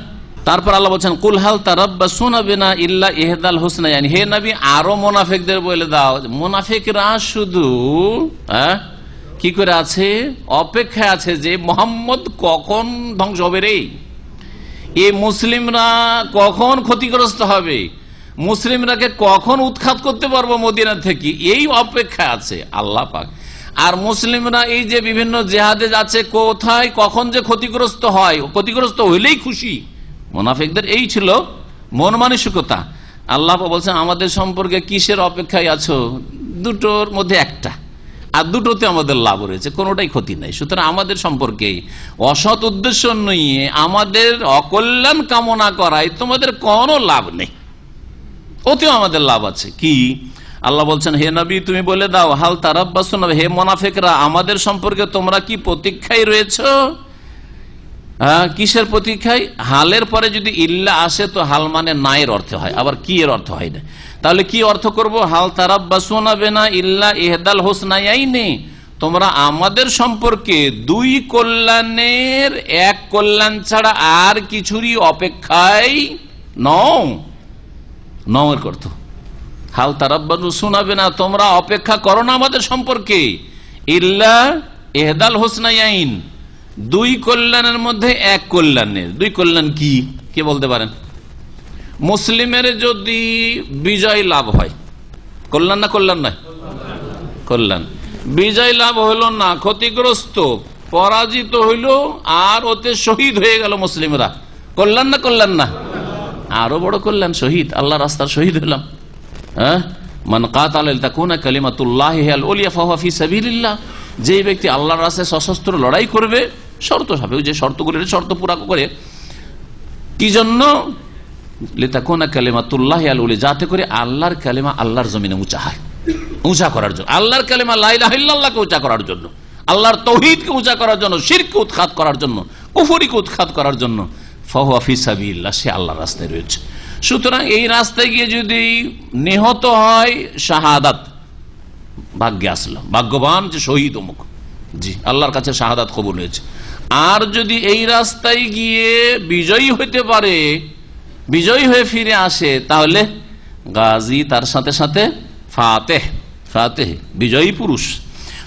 তারপর আল্লাহ বলছেন কুল হাল তারাব্বাসুনা বিনা ইল্লা ইহদাল হুসনায়ানি, হে নবী আরো মুনাফিকদের বলে দাও, মুনাফিকরা শুধু কি করে আছে? অপেক্ষায় আছে যে মোহাম্মদ কখন ধ্বংস হবে রে, এ মুসলিমরা কখন ক্ষতিগ্রস্ত হবে, মুসলিমরাকে কখন উৎখাত করতে পারবো মদিনা থেকে, এই অপেক্ষায় আছে আল্লাহ পাক। আর মুসলিমরা এই যে বিভিন্ন জেহাদে যাচ্ছে, কোথায় কখন যে ক্ষতিগ্রস্ত হয়, ক্ষতিগ্রস্ত হইলেই খুশি। মুনাফিকদের এই ছিল মন মানসিকতা। আল্লাহ বলছেন আমাদের সম্পর্কে কিসের অপেক্ষায় আছো? দুটোর মধ্যে একটা, আর দুটোতে আমাদের লাভ রয়েছে, কোনোটাই ক্ষতি নাই। সুতরাং আমাদের সম্পর্কে অসৎ উদ্দেশ্য নিয়ে আমাদের অকল্যাণ কামনা করায় তোমাদের কোনো লাভ নেই, ওতেও আমাদের লাভ আছে। কি আল্লাহ বলছেন, হে নবী তুমি বলে দাও, হাল তারাব্বাসুন, হে মুনাফিকরা আমাদের সম্পর্কে তোমরা কি প্রতীক্ষায় রয়েছো? কিসের প্রতীক্ষায়? হালের পরে যদি ইল্লা আসে তো হাল মানে না এর অর্থ হয়, আবার কি এর অর্থ হয় না। তাহলে কি অর্থ করব? হাল তারাব্বাসুনা বিনা ইল্লা ইহদাল হুসনাইয়াইনি, তোমরা আমাদের সম্পর্কে দুই কল্যাণের এক কল্যাণ ছাড়া আর কিছুরই অপেক্ষায় নও। এর অর্থ হাল তারাব্বাসুনা বিনা, তোমরা অপেক্ষা করো না আমাদের সম্পর্কে ইল্লা ইহদাল হুসনাইয়াইন, দুই কল্যাণের মধ্যে এক কল্যাণের। দুই কল্যাণ কি কে বলতে পারেন? মুসলিমের যদি বিজয় লাভ হয়, কল্যাণ না কল্যাণ নয়? কল্যাণ। বিজয় লাভ হইল না, ক্ষতিগ্রস্ত পরাজিত হইল আর ওতে শহীদ হয়ে গেল মুসলিমরা, কল্যাণ না কল্যাণ না? আরো বড় কল্যাণ, শহীদ, আল্লাহ রাস্তার শহীদ হলাম। মান কাতালা লিতাকুনা কালিমাতুল্লাহি হিয়াল উলিয়া ফাহুয়া ফি সাবিলিল্লাহ, যে ব্যক্তি আল্লাহর রাস্তায় সশস্ত্র লড়াই করবে, শর্ত সাপেক্ষ, যে শর্তগুলির শর্ত পুরা করে, কি জন্য? লিতাকুনা কালিমাতুল্লাহি হিয়াল উলিয়া, যাতে করে আল্লাহর কালিমা আল্লাহর জমিনে উঁচা হয়, উঁচা করার জন্য, আল্লাহর কালিমা লা ইলাহা ইল্লাল্লাহকে উঁচা করার জন্য, আল্লাহর তাওহীদকে উঁচা করার জন্য, শিরককে উৎখাত করার জন্য, কুফরিকে উৎখাত করার জন্য। ফাহুয়া ফি সাবিলিল্লাহ, সে আল্লাহর রাস্তায় রয়েছে। সুতরাং এই রাস্তায় গিয়ে যদি নিহত হয়, শাহাদাত, ভাগ্যে আসলাম, ভাগ্যবান যে শহীদ অমুক, জি আল্লাহর কাছে শাহাদাত কবুল হয়েছে। আর যদি এই রাস্তায় গিয়ে বিজয়ী হইতে পারে, বিজয়ী হয়ে ফিরে আসে, তাহলে গাজী, তার সাথে সাথে ফাতেহ, ফাতেহ বিজয়ী পুরুষ।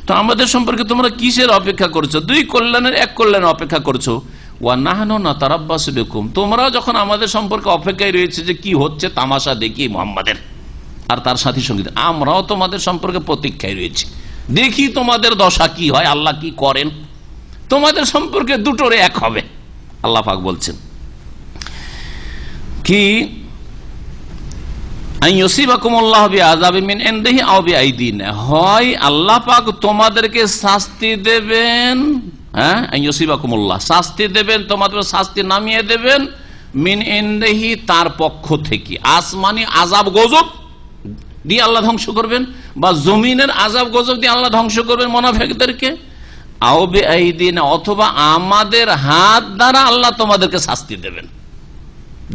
তো আমাদের সম্পর্কে তোমরা কিসের অপেক্ষা করছো? দুই কল্যাণের এক কল্যাণের অপেক্ষা করছো। ওয়া নাহনু নাতারাব্বাসু বিকুম, তোমরা যখন আমাদের সম্পর্কে অপেক্ষায় রয়েছে যে কি হচ্ছে তামাশা দেখি মুহাম্মাদের আর তার সাথী সঙ্গী, আমরাও তোমাদের সম্পর্কে প্রতীক্ষায় রয়েছি, দেখি তোমাদের দশা কি হয়, আল্লাহ কি করেন, তোমাদের সম্পর্কে দুটোর এক হবে। আল্লাহ পাক বলছেন কি, হয় আল্লাহ পাক তোমাদেরকে শাস্তি দেবেন, শাস্তি দেবেন, তোমাদের শাস্তি নামিয়ে দেবেন, মিন ইনদিহি, তার পক্ষ থেকে। আসমানি আযাব গজব দিয়ে আল্লাহ ধ্বংস করবেন, বা জমিনের আযাব গজব দিয়ে আল্লাহ ধ্বংস করবেন মুনাফিকদেরকে, আও বিআইদিনা, অথবা আমাদের হাত দ্বারা আল্লাহ তোমাদেরকে শাস্তি দেবেন।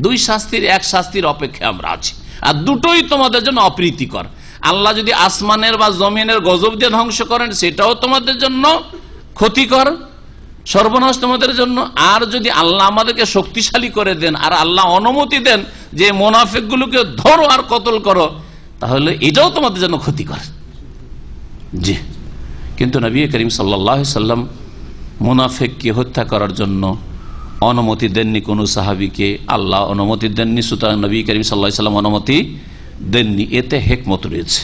দুই শাস্তির, এক শাস্তির অপেক্ষায় আমরা আছি, আর দুটোই তোমাদের জন্য অপ্রীতিকর। আল্লাহ যদি আসমানের বা জমিনের গজব দিয়ে ধ্বংস করেন, সেটাও তোমাদের জন্য ক্ষতিকর, সর্বনাশ তোমাদের জন্য। আর যদি আল্লাহ আমাদেরকে শক্তিশালী করে দেন আর আল্লাহ অনুমতি দেন যে মুনাফিকগুলোকে ধরো আর কতল করো, তাহলে এটাও তোমাদের জন্য ক্ষতিকর। জি, কিন্তু নবী করিম সাল্লাল্লাহু আলাইহি সাল্লাম মুনাফিককে হত্যা করার জন্য অনুমতি দেননি কোন সাহাবীকে, আল্লাহ অনুমতি দেননি, সুতরাং নবী করিম সাল্লাল্লাহু আলাইহি সাল্লাম অনুমতি দেননি। এতে হিকমত রয়েছে,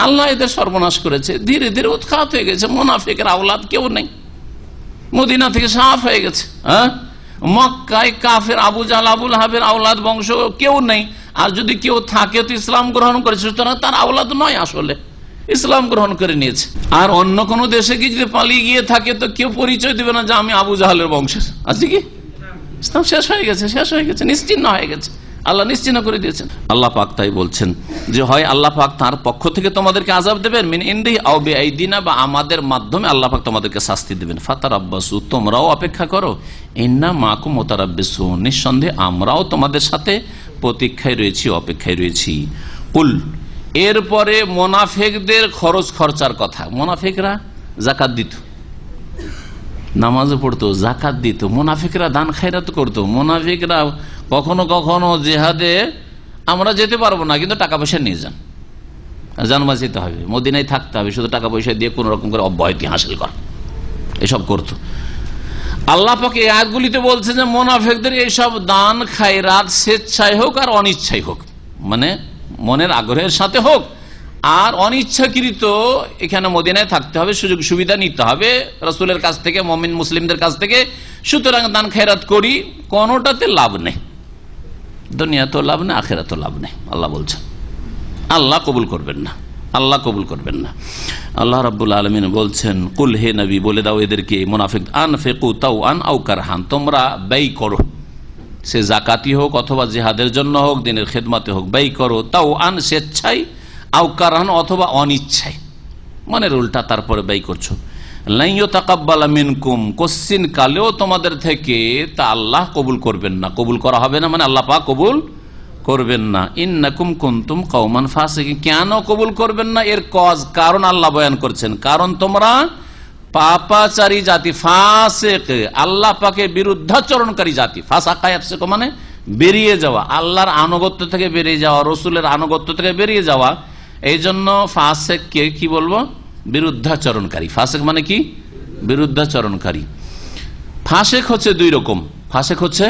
আল্লাহ এদের সর্বনাশ করেছে, ধীরে ধীরে উৎখাত হয়ে গেছে, মুনাফিকের আওলাদ কেউ নেই, মদিনা থেকে সাফ হয়ে গেছে। মক্কায় কাফের আবু জাহল, আবুল হাবের আওলাদ বংশ কেউ নেই, আর যদি কেউ থাকে তো ইসলাম গ্রহণ করেছে, সুতরাং তার আওলাদ নয়, আসলে ইসলাম গ্রহণ করে নিয়েছে। আর অন্য কোন দেশে কি যদি পালিয়ে গিয়ে থাকে তো কেউ পরিচয় দিবে না যে আমি আবু জাহলের বংশের, আছে কি? ইসলাম শেষ হয়ে গেছে, শেষ হয়ে গেছে, নিশ্চিহ্ন হয়ে গেছে, আল্লাহ নিশ্চিহ্ন করে দিয়েছেন। আল্লাহ পাক তাই বলছেন যে হয় আল্লাহ পাক তার পক্ষ থেকে তোমাদেরকে আযাব দেবেন, মিন ইনদিহি আও বিআইদিনা, বা আমাদের মাধ্যমে আল্লাহ পাক তোমাদেরকে শাস্তি দেবেন। ফাতারাব্বাসু, তোমরাও অপেক্ষা করো, ইন্না মাকুম মুতারাব্বিসুন, নিঃসন্দেহে আমরাও তোমাদের সাথে প্রতীক্ষায় রয়েছি, অপেক্ষায় রয়েছি। কুল, এরপরে মুনাফিকদের খরচ খরচার কথা। মুনাফিকরা যাকাত দিত, নামাজও পড়তো, যাকাত দিত, মুনাফিকরা দান খায়রাত করতো, মুনাফিকরা কখনো কখনো জিহাদে আমরা যেতে পারবো না কিন্তু টাকা পয়সা নিয়ে যান, জান বাঁচাতে হবে, মদিনায় থাকতে হবে, শুধু টাকা পয়সা দিয়ে কোন রকম করে অব্যাহতি হাসিল কর, এসব করতো। আল্লাহ পাক এই আয়াতগুলিতে বলছে যে মুনাফিকদের এইসব দান খায়রাত স্বেচ্ছায় হোক আর অনিচ্ছায় হোক, মানে মনের আগ্রহের সাথে হোক আর অনিচ্ছাকৃত, এখানে মদিনায় থাকতে হবে, সুযোগ সুবিধা নিতে হবে রাসূলের কাছ থেকে, মুমিন মুসলিমদের কাছ থেকে, সুতরাং দান খায়রাত করি, কোনোটাতে লাভ নেই, দুনিয়া তো লাভ নেই, আখিরাতেও লাভ নেই। আল্লাহ বলছেন আল্লাহ কবুল করবেন না। আল্লাহ কবুল করবেন না। আল্লাহ রাব্বুল আলামিন বলছেন, কুল হে নবী বলে দাও এদেরকে মুনাফিক, আনফিকু তাওআন আও কারহান, তোমরা ব্যয় করো, সে যাকাতি হোক অথবা জিহাদের জন্য হোক, দিনের খেদমতে হোক, ব্যয় করো, তাওআন স্বেচ্ছায়, আও কারহান অথবা অনিচ্ছায়, মনের উল্টা তারপরে ব্যয় করছো। লা ইউতাকাব্বালা মিনকুম, কোশ্চিন কালেও তোমাদের থেকে তা আল্লাহ কবুল করবেন না, কবুল করা হবে না, মানে আল্লাহ পাক কবুল করবেন না। ইন্নাকুম কুনতুম কওমান ফাসিকিন, কেন কবুল করবেন না এর কারণ আল্লাহ বয়ান করছেন, কারণ তোমরা পাপাচারী জাতি, ফাসিক, আল্লাহ পাকের বিরুদ্ধাচরণকারী জাতি। ফাসাকা ইয়াফসিকু মানে বেরিয়ে যাওয়া, আল্লাহর আনুগত্য থেকে বেরিয়ে যাওয়া, রসুলের আনুগত্য থেকে বেরিয়ে যাওয়া। এই জন্য ফাসিককে কি বলবো? বিরুদ্ধাচরণকারী। ফাসিক মানে কি? বিরুদ্ধাচরণকারী। ফাসিক হচ্ছে দুই রকম, ফাসিক হচ্ছে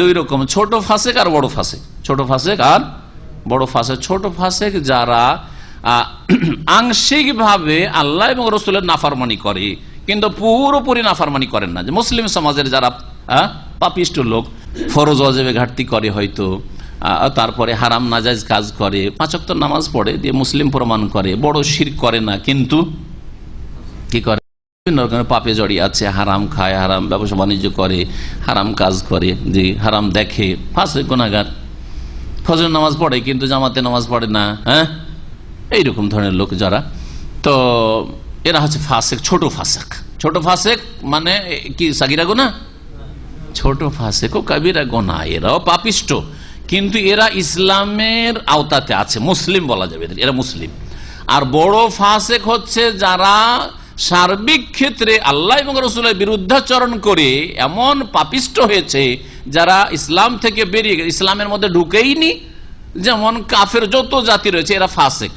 দুই রকম, ছোট ফাসিক আর বড় ফাসিক। ছোট ফাসিক আর বড় ফাসিক। ছোট ফাসিক যারা আংশিক ভাবে আল্লাহ এবং রসুলের নাফরমানি করে, কিন্তু পুরোপুরি নাফরমানি করেন না। যে মুসলিম সমাজের যারা পাপিষ্ট লোক, ফরজ ওয়াজিবে ঘাটতি করে হয়তো, তারপরে হারাম নাজায়েজ কাজ করে, 5 ওয়াক্ত নামাজ পড়ে দিয়ে মুসলিম প্রমাণ করে, বড় শিরক করে না, কিন্তু কি করে? বিভিন্ন রকমের পাপে জড়িয়ে আছে, হারাম খায়, হারাম ব্যবসা বাণিজ্য করে, হারাম কাজ করে, যে হারাম দেখে, ফাসিক গুনাহগার। ফজর নামাজ পড়ে কিন্তু জামাতে নামাজ পড়ে না, এইরকম ধরনের লোক যারা, তো এরা হচ্ছে ফাসিক, ছোট ফাসিক। ছোট ফাসিক মানে কি? সাগিরা গুনাহ। ছোট ফাসিক ও কাবিরা গুনাহ, এরাও পাপিষ্ট, কিন্তু এরা ইসলামের আওতাতে আছে, মুসলিম বলা যাবে, এরা মুসলিম। আর বড় ফাসিক হচ্ছে যারা সার্বিক ক্ষেত্রে আল্লাহ এবং রসুলের বিরুদ্ধাচরণ করে এমন পাপিষ্ট হয়েছে, যারা ইসলাম থেকে বেরিয়ে গেছে, ইসলামের মধ্যে ঢুকেইনি। যেমন কাফের যত জাতি রয়েছে এরা ফাসিক,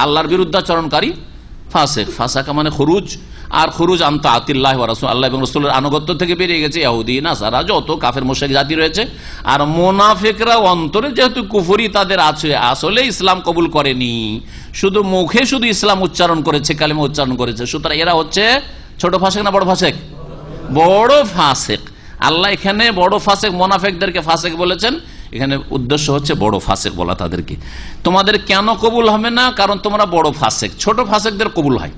আল্লাহর বিরুদ্ধাচরণকারী ফাসিক। ফাসাকা মানে খুরুজ, আর খুরুজ আন তাআতিল্লাহ ওয়া রাসূল, আল্লাহ এবং রাসূলের আনুগত্য থেকে বেরিয়ে গেছে ইহুদি নাসারা যত কাফের মুশরিক জাতি রয়েছে। আর মুনাফিকরা অন্তরে যেহেতু কুফরি তাদের আছে, আসলে ইসলাম কবুল করেনি, শুধু মুখে শুধু ইসলাম উচ্চারণ করেছে, কালিমা উচ্চারণ করেছে। সুতরাং এরা হচ্ছে ছোট ফাসিক না বড় ফাসিক? বড় ফাসিক। আল্লাহ এখানে বড় ফাসিক মুনাফিকদেরকে ফাসিক বলেছেন, এখানে উদ্দেশ্য হচ্ছে বড় ফাসিক বলা তাদেরকে। তোমাদের কেন কবুল হবে না? কারণ তোমরা বড় ফাসিক। ছোট ফাসিকদের কবুল হয়।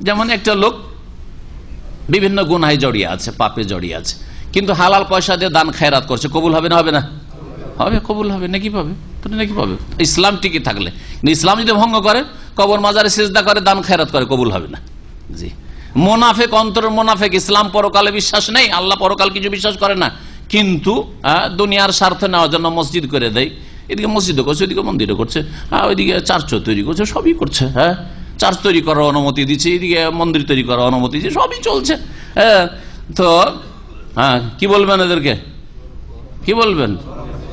যেমন একটা লোক বিভিন্ন গুনাহে জড়িয়ে আছে, পাপে জড়িয়ে আছে, কিন্তু হালাল পয়সা দিয়ে দান খায়রাত করছে, কবুল হবে না? হবে না? হবে, কবুল হবে। নাকি পাবে, নাকি পাবে, ইসলাম টিকে থাকলে। কিন্তু ইসলাম যদি ভঙ্গ করে, কবর মাজারে সিজদা করে, দান খায়রাত করে, কবুল হবে না। জি, মুনাফিক, অন্তরের মুনাফিক, ইসলাম পরকালে বিশ্বাস নেই, আল্লাহ পরকাল কিছু বিশ্বাস করে না, কিন্তু দুনিয়ার স্বার্থ নেওয়ার জন্য মসজিদ করে দেয়, এদিকে মসজিদও করছে, ওইদিকে মন্দিরও করছে, ওইদিকে চার্চও তৈরি করছে, সবই করছে। চার্চ তৈরি করার অনুমতি দিচ্ছে, এদিকে মন্দির তৈরি করার অনুমতি দিচ্ছে, সবই চলছে। তো কি বলবেন এদেরকে? কি বলবেন?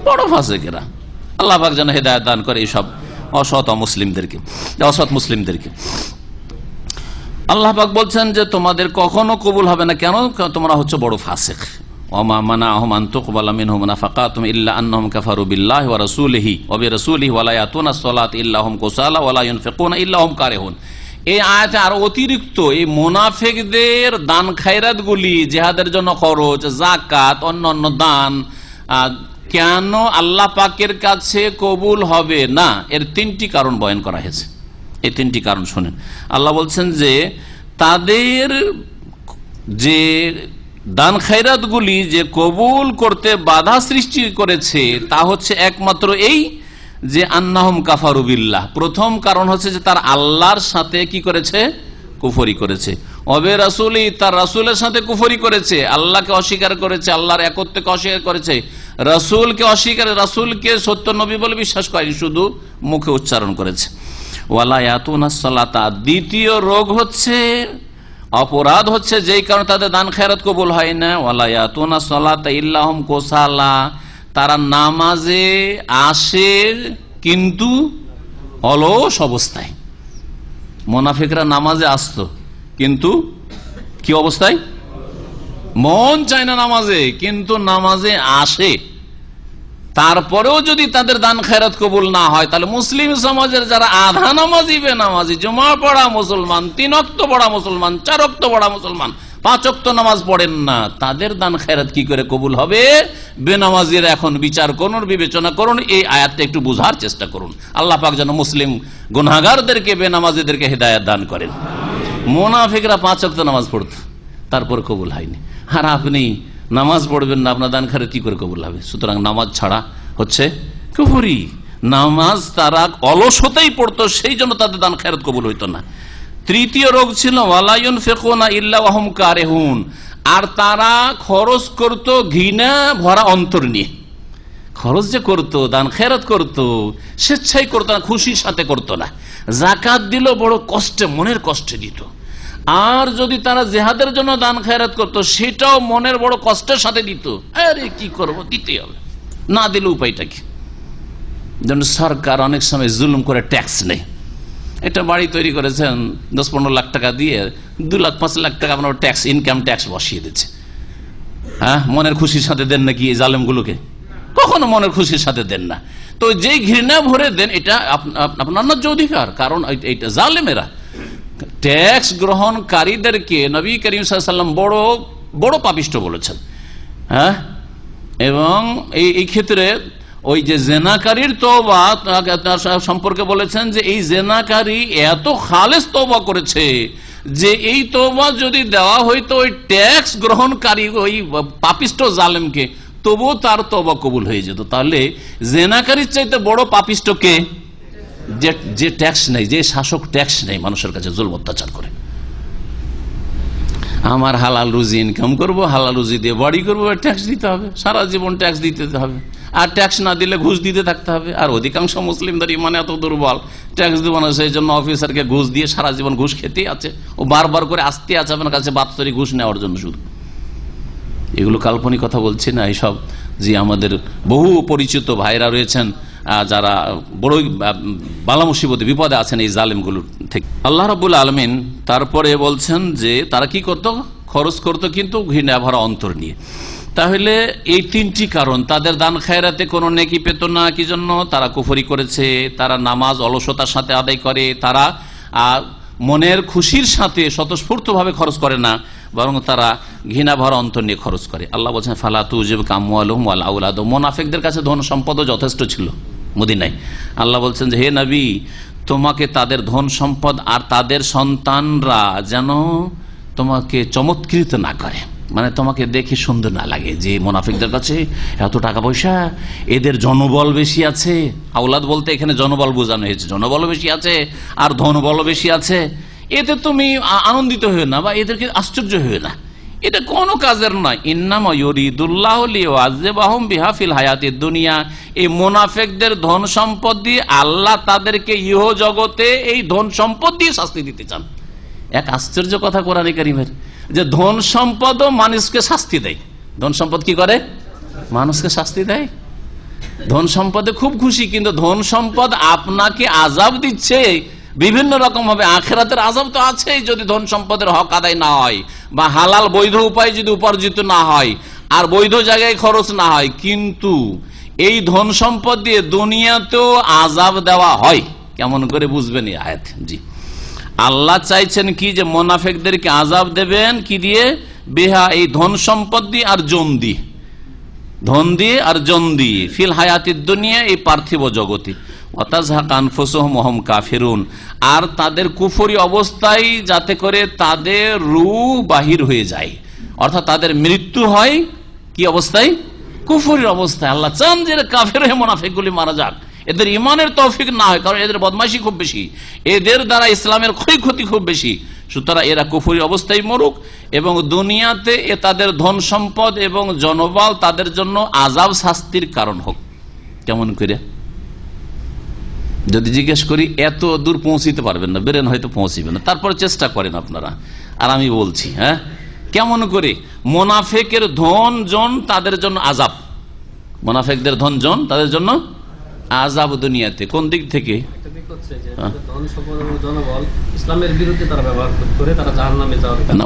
বড় ফাসিকেরা। আল্লাহ পাক যেন হেদায়েত দান করে এইসব অসৎ মুসলিমদেরকে, অসৎ মুসলিমদেরকে। আল্লাহ পাক বলছেন যে তোমাদের কখনো কবুল হবে না। কেন? তোমরা হচ্ছে বড় ফাসিক। ওমা মানাহুম আন তুকবালা মিনহুম নাফাকাতুহুম ইল্লা আন্নাহুম কাফারু বিল্লাহি ওয়া রাসূলিহি ওয়া বিরাসূলিহি ওয়া লা ইয়াতুনাস সালাত ইল্লা হুম কুসালা ওয়া লা ইউনফিকুনা ইল্লা হুম কারিহুন। এই আয়াতে আর অতিরিক্ত এই মুনাফিকদের দান খায়রাতগুলি, জিহাদের জন্য খরচ, যাকাত, অন্যান্য দান কেন আল্লাহ পাকের কাছে কবুল হবে না, এর 3টি কারণ বয়ান করা হয়েছে। এই 3টি কারণ শুনেন। আল্লাহ বলছেন যে তাদের যে দান খায়রাতগুলি যে কবুল করতে বাধা সৃষ্টি করেছে, তা হচ্ছে একমাত্র এই যে আন্নাহুম কাফারু বিল্লাহ। প্রথম কারণ হচ্ছে যে তার আল্লাহর সাথে কি করেছে? কুফরি করেছে। ওবে রাসূলি, তার রাসূলের সাথে কুফরি করেছে, আল্লাহকে অস্বীকার করেছে, আল্লাহর একত্বকে অস্বীকার করেছে, রাসূলকে অস্বীকার, রাসূলকে সত্য নবী বলে বিশ্বাস করেনি, শুধু মুখে উচ্চারণ করেছে। ওয়ালা ইয়াতুনাস সালাতা, দ্বিতীয় রোগ হচ্ছে, অপরাধ হচ্ছে যেই কারণে তাদের দান খায়রাত কবুল হয় না, ওয়ালা ইয়াতুনাস সালাতা ইল্লা হুম কুসালা, তারা নামাজে আসে কিন্তু অলস অবস্থায়। মুনাফিকরা নামাজে আসতো কিন্তু কি অবস্থায়? মন চায় না নামাজে, কিন্তু নামাজে আসে। তারপরেও যদি তাদের দান খায়রাত কবুল না হয়, তাহলে মুসলিম সমাজের যারা আধা নামাজি, বেনামাজি, জুমা পড়া মুসলমান, 3 ওয়াক্ত পড়া মুসলমান, 4 ওয়াক্ত পড়া মুসলমান, 5 ওয়াক্ত নামাজ পড়েন না, তাদের দান খেরাত কি করে কবুল হবে? বেনামাজিরা এখন বিচার করুন, বিবেচনা করুন, এই আয়াতটা একটু বোঝার চেষ্টা করুন। আল্লাহ পাক যেন মুসলিম গুনাহগারদেরকে, বেনামাজিদেরকে হেদায়েত দান করেন। মুনাফিকরা 5 ওয়াক্ত নামাজ পড়ত, তারপর কবুল হয়নি। আর আপনি নামাজ পড়বেন না, আপনার দান খেরাত কি করে কবুল হবে? সুতরাং নামাজ ছাড়া হচ্ছে কুফরি। নামাজ তারা অলসতাই পড়তো, সেই জন্য তাদের দান খেরাত কবুল হইতো না। তৃতীয় রোগ ছিল ওয়ালা ইউনফিকুনা ইল্লা ওয়া হুম কারিহুন, আর তারা খরচ করত ঘৃণা ভরা অন্তর নিয়ে। খরচ যে করতো, দান খেরাত করতো, স্বেচ্ছায় করতো না, খুশির সাথে করতো না। যাকাত দিল বড় কষ্টে, মনের কষ্টে দিত। আর যদি তারা জিহাদের জন্য দান খেরাত করতো, সেটাও মনের বড় কষ্টের সাথে দিত। আরে কি করবো, দিতে হবে, না দিলে উপায়টা কি? যেন সরকার অনেক সময় জুলুম করে ট্যাক্স নেই। এটা বাড়ি তৈরি করেছেন 10-15 লাখ টাকা দিয়ে 2 লাখ 5 লাখ টাকা আপনার ট্যাক্স, ইনকাম ট্যাক্স বসিয়ে দিচ্ছে। হ্যাঁ, মনের খুশির সাথে দেন নাকি এই জালেমগুলোকে? কখনো মনের খুশির সাথে দেন না। তো যেই ঘৃণা ভরে দেন, এটা আপনার ন্যায্য অধিকার, কারণ এইটা জালেমেরা। ট্যাক্স গ্রহণকারীদেরকে নবী করিম সাল্লাল্লাহু আলাইহি ওয়াসাল্লাম বড় বড় পাপিষ্ঠ বলেছেন। হ্যাঁ, এবং এই ক্ষেত্রে ওই যে জেনাকারীর তওবা সম্পর্কে বলেছেন যে এই জেনাকারী এত খালেস তওবা করেছে যে এই তওবা যদি দেওয়া হইতো ওই ট্যাক্স গ্রহণকারী ওই পাপিষ্ঠ জালেমকে, তবুও তার তওবা কবুল হয়ে যেত। তাহলে জেনাকারীর চাইতে বড় পাপিষ্ঠ কে? যে ট্যাক্স নেই, যে শাসক ট্যাক্স নেই, মানুষের কাছে জুলম অত্যাচার করে। আমার হালাল রুজি ইনকাম করব, হালাল রুজি দিয়ে বাড়ি করবো, ট্যাক্স দিতে হবে, সারা জীবন ট্যাক্স দিতে হবে। আর ট্যাক্স না দিলে ঘুষ দিতে থাকতে হবে। আর অধিকাংশ মুসলিমদের ইমান এত দুর্বল, ট্যাক্স দেবো না, সেই জন্য অফিসারকে ঘুষ দিয়ে সারা জীবন ঘুষ খেতেই আছে। ও বারবার করে আসতে আছে আপনার কাছে বাৎসরিক ঘুষ নেওয়ার জন্য। শুধু এগুলো কাল্পনিক কথা বলছি না, এইসব যে আমাদের বহু পরিচিত ভাইরা রয়েছেন যারা বড়ই বালা মুসিবতে বিপদে আছেন এই জালেমগুলোর থেকে। আল্লাহ রাব্বুল আলামিন তারপরে বলছেন যে তারা কি করত? খরচ করত, কিন্তু ঘৃণা ভরা অন্তর নিয়ে। তাহলে এই 3টি কারণ, তাদের দান খায়রাতে কোনো নেকি পেত না, কি জন্য? তারা কুফরি করেছে, তারা নামাজ অলসতার সাথে আদায় করে, তারা মনের খুশির সাথে স্বতঃস্ফূর্তভাবে খরচ করে না, বরং তারা ঘৃণা ভরা অন্তর নিয়ে খরচ করে। আল্লাহ বলছেন ফালা তুজিবকা আমওয়ালুহুম ওয়ালা আওলাদুহুম। মুনাফিকদের কাছে ধন সম্পদও যথেষ্ট ছিল মদিনায়। আল্লাহ বলছেন যে হে নবী, তোমাকে তাদের ধন সম্পদ আর তাদের সন্তানরা যেন তোমাকে চমৎকৃত না করে, মানে তোমাকে দেখে সুন্দর না লাগে যে মুনাফিকদের কাছে এত টাকা পয়সা, এদের জনবল বেশি আছে। আওলাদ বলতে এখানে জনবল বোঝানো হয়েছে, জনবল বেশি আছে আর ধনবল বেশি আছে। এতে তুমি আনন্দিত হয়ে না বা এদেরকে আশ্চর্য হয়ে না, এটা কোনো কাজের নয়। ইন্নামা ইউরিদুল্লাহু লিইউআযিবাহুম বিহা ফিল হায়াতিদ দুনিয়া। এই মুনাফিকদের ধন সম্পদ দিয়ে আল্লাহ তাদেরকে ইহ জগতে এই ধন সম্পদ দিয়ে শাস্তি দিতে চান। এক আশ্চর্য কথা কোরআনে কারীমের, যে ধন সম্পদও মানুষকে শাস্তি দেয়। ধন সম্পদ কি করে? মানুষকে শাস্তি দেয়। ধন সম্পদে খুব খুশি, কিন্তু ধন সম্পদ আপনাকে আযাব দিচ্ছে বিভিন্ন রকম ভাবে। আখিরাতের আযাব তো আছেই যদি ধন সম্পদের হক আদায় না হয়, বা হালাল বৈধ উপায় যদি উপার্জিত না হয়, আর বৈধ জায়গায় খরচ না হয়। কিন্তু এই ধন সম্পদ দিয়ে দুনিয়াতেও আযাব দেওয়া হয়। কেমন করে বুঝবেন এই আয়াত? জি, আল্লাহ চাইছেন কি যে মুনাফিকদেরকে আযাব দেবেন কি দিয়ে? বিহা, এই ধন সম্পদ দিয়ে আর জন দিয়ে, ধন দিয়ে আর জন দিয়ে, ফিল হায়াতিদ দুনিয়া, এই পার্থিব জগতে। ওয়াতাজহাক আনফুসুহুম ওয়া হুম কাফিরুন, আর তাদের কুফরি অবস্থায় যাতে করে তাদের রূহ বাহির হয়ে যায়, অর্থাৎ তাদের মৃত্যু হয় কি অবস্থায়? কুফরির অবস্থায়। আল্লাহ চান যে কাফের হয়ে মুনাফিকগুলি মারা যাক, এদের ইমানের তৌফিক না হয়, কারণ এদের বদমাইশি খুব বেশি, এদের দ্বারা ইসলামের ক্ষয়ক্ষতি খুব বেশি। সুতরাং এরা কুফরি অবস্থায় মরুক, এবং দুনিয়াতে তাদের ধন সম্পদ এবং জনবল তাদের জন্য আযাব শাস্তির কারণ হোক। কেমন করে? যদি জিজ্ঞেস করি, এত দূর পৌঁছিতে পারবেন না, বেরেন হয়তো পৌঁছিবেন না, তারপরে চেষ্টা করেন আপনারা। আর আমি বলছি, হ্যাঁ, কেমন করে? মুনাফিকের ধন জন তাদের জন্য আযাব, মুনাফিকদের ধন জন তাদের জন্য আযাব দুনিয়াতে। কোন দিক থেকে?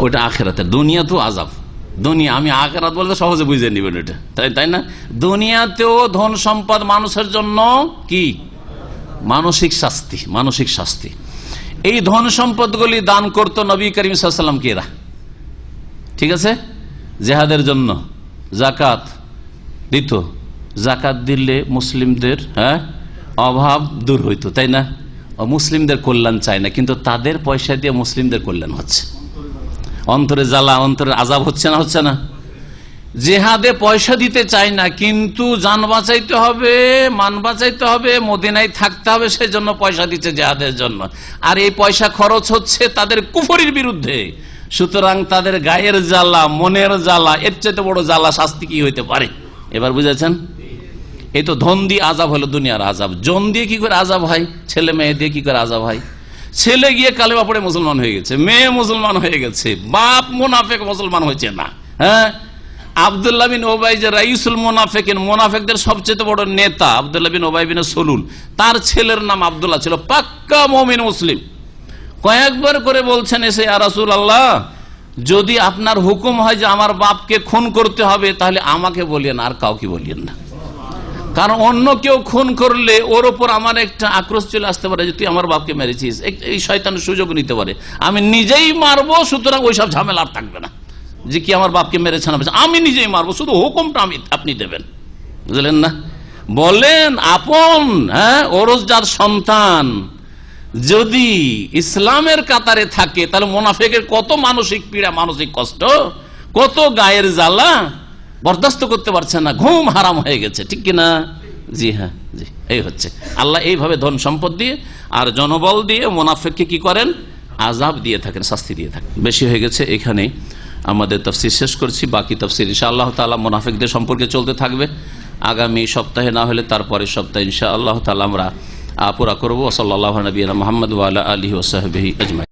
ওটা আখিরাতে, দুনিয়া তো আযাব। দুনিয়া, আমি আখিরাত বলতে সহজে বুঝে নিবেন এটা, তাই না? দুনিয়াতেও ধন সম্পদ মানুষের জন্য কি? মানসিক শাস্তি, মানসিক শাস্তি। এই ধন সম্পদগুলি দান করত নবী করিম সাল্লাল্লাহু আলাইহি ওয়াসাল্লাম কে? এরা ঠিক আছে, জেহাদের জন্য জাকাত দিত। জাকাত দিলে মুসলিমদের অভাব দূর হইতো, তাই না? মুসলিমদের কল্যাণ চায় না, কিন্তু তাদের পয়সা দিয়ে মুসলিমদের কল্যাণ হচ্ছে। অন্তরে জ্বালা, অন্তরে আযাব হচ্ছে না? হচ্ছে না? জেহাদে পয়সা দিতে চায় না, কিন্তু জান বাঁচাইতে হবে, মান বাঁচাইতে হবে, মদিনায় থাকতে হবে, সেই জন্য পয়সা দিচ্ছে জেহাদের জন্য। আর এই পয়সা খরচ হচ্ছে তাদের কুফরির বিরুদ্ধে। সুতরাং তাদের গায়ের জ্বালা, মনের জ্বালা, এর চাইতে বড় জ্বালা শাস্তি কি হইতে পারে? এবার বুঝেছেন? এই তো ধন দিয়ে আযাব হলো দুনিয়ার আযাব। জন দিয়ে কি করে আযাব হয়? ছেলে মেয়ে দিয়ে কি করে আযাব হয়? ছেলে গিয়ে কালেমা পড়ে মুসলমান হয়ে গেছে, মেয়ে মুসলমান হয়ে গেছে, বাপ মুনাফিক মুসলমান হয়েছে না। আব্দুল্লাহ বিন উবাই যে রাইসুল মুনাফিকিন, মুনাফিকদের সবচেয়ে বড় নেতা আব্দুল্লাহ বিন উবাই বিন সলুল, তার ছেলের নাম আব্দুল্লাহ ছিল, পাক্কা মুমিন মুসলিম। কয়েকবার করে বলছেন এসে, ইয়া রাসূলুল্লাহ, যদি আপনার হুকুম হয় যে আমার বাপকে খুন করতে হবে, তাহলে আমাকে বলিয়েন, আর কাউকে বলিয়েন না। কারণ অন্য কেউ খুন করলে ওর ওপর আমার একটা আক্রোশ চলে আসতে পারে যে তুই আমার বাপকে মেরেছিস, এই শয়তানের সুযোগ নিতে পারে। আমি নিজেই মারবো, সুতরাং ওইসব ঝামেলা আর থাকবে না যে কি আমার বাপকে মেরেছেন, আমি নিজেই মারবো, শুধু হুকুমটা আপনি দেবেন। বুঝলেন না? বলেন আপন ওরসজার সন্তান যদি ইসলামের কাতারে থাকে, তাহলে মুনাফিকের কত মানসিক পীড়া, মানসিক কষ্ট, কত গায়ের জ্বালা বরদাস্ত করতে পারছে না, ঘুম হারাম হয়ে গেছে, ঠিক কিনা? জি হ্যাঁ, জি। এই হচ্ছে আল্লাহ এইভাবে ধন সম্পদ দিয়ে আর জনবল দিয়ে মুনাফিককে কি করেন? আযাব দিয়ে থাকেন, শাস্তি দিয়ে থাকেন। বেশি হয়ে গেছে, এখানে আমাদের তাফসীর শেষ করছি। বাকি তাফসীর ইনশাআল্লাহ তাআলা মুনাফিকদের সম্পর্কে চলতে থাকবে। আগামী সপ্তাহে না হলে তারপরের সপ্তাহে ইনশাআল্লাহ তাআলা আমরা পুরা করবো। সাল্লাল্লাহু আলা নবিয়িনা মুহাম্মদ ওয়া আলা আলিহি ওয়া সাহবিহি আজমাইন।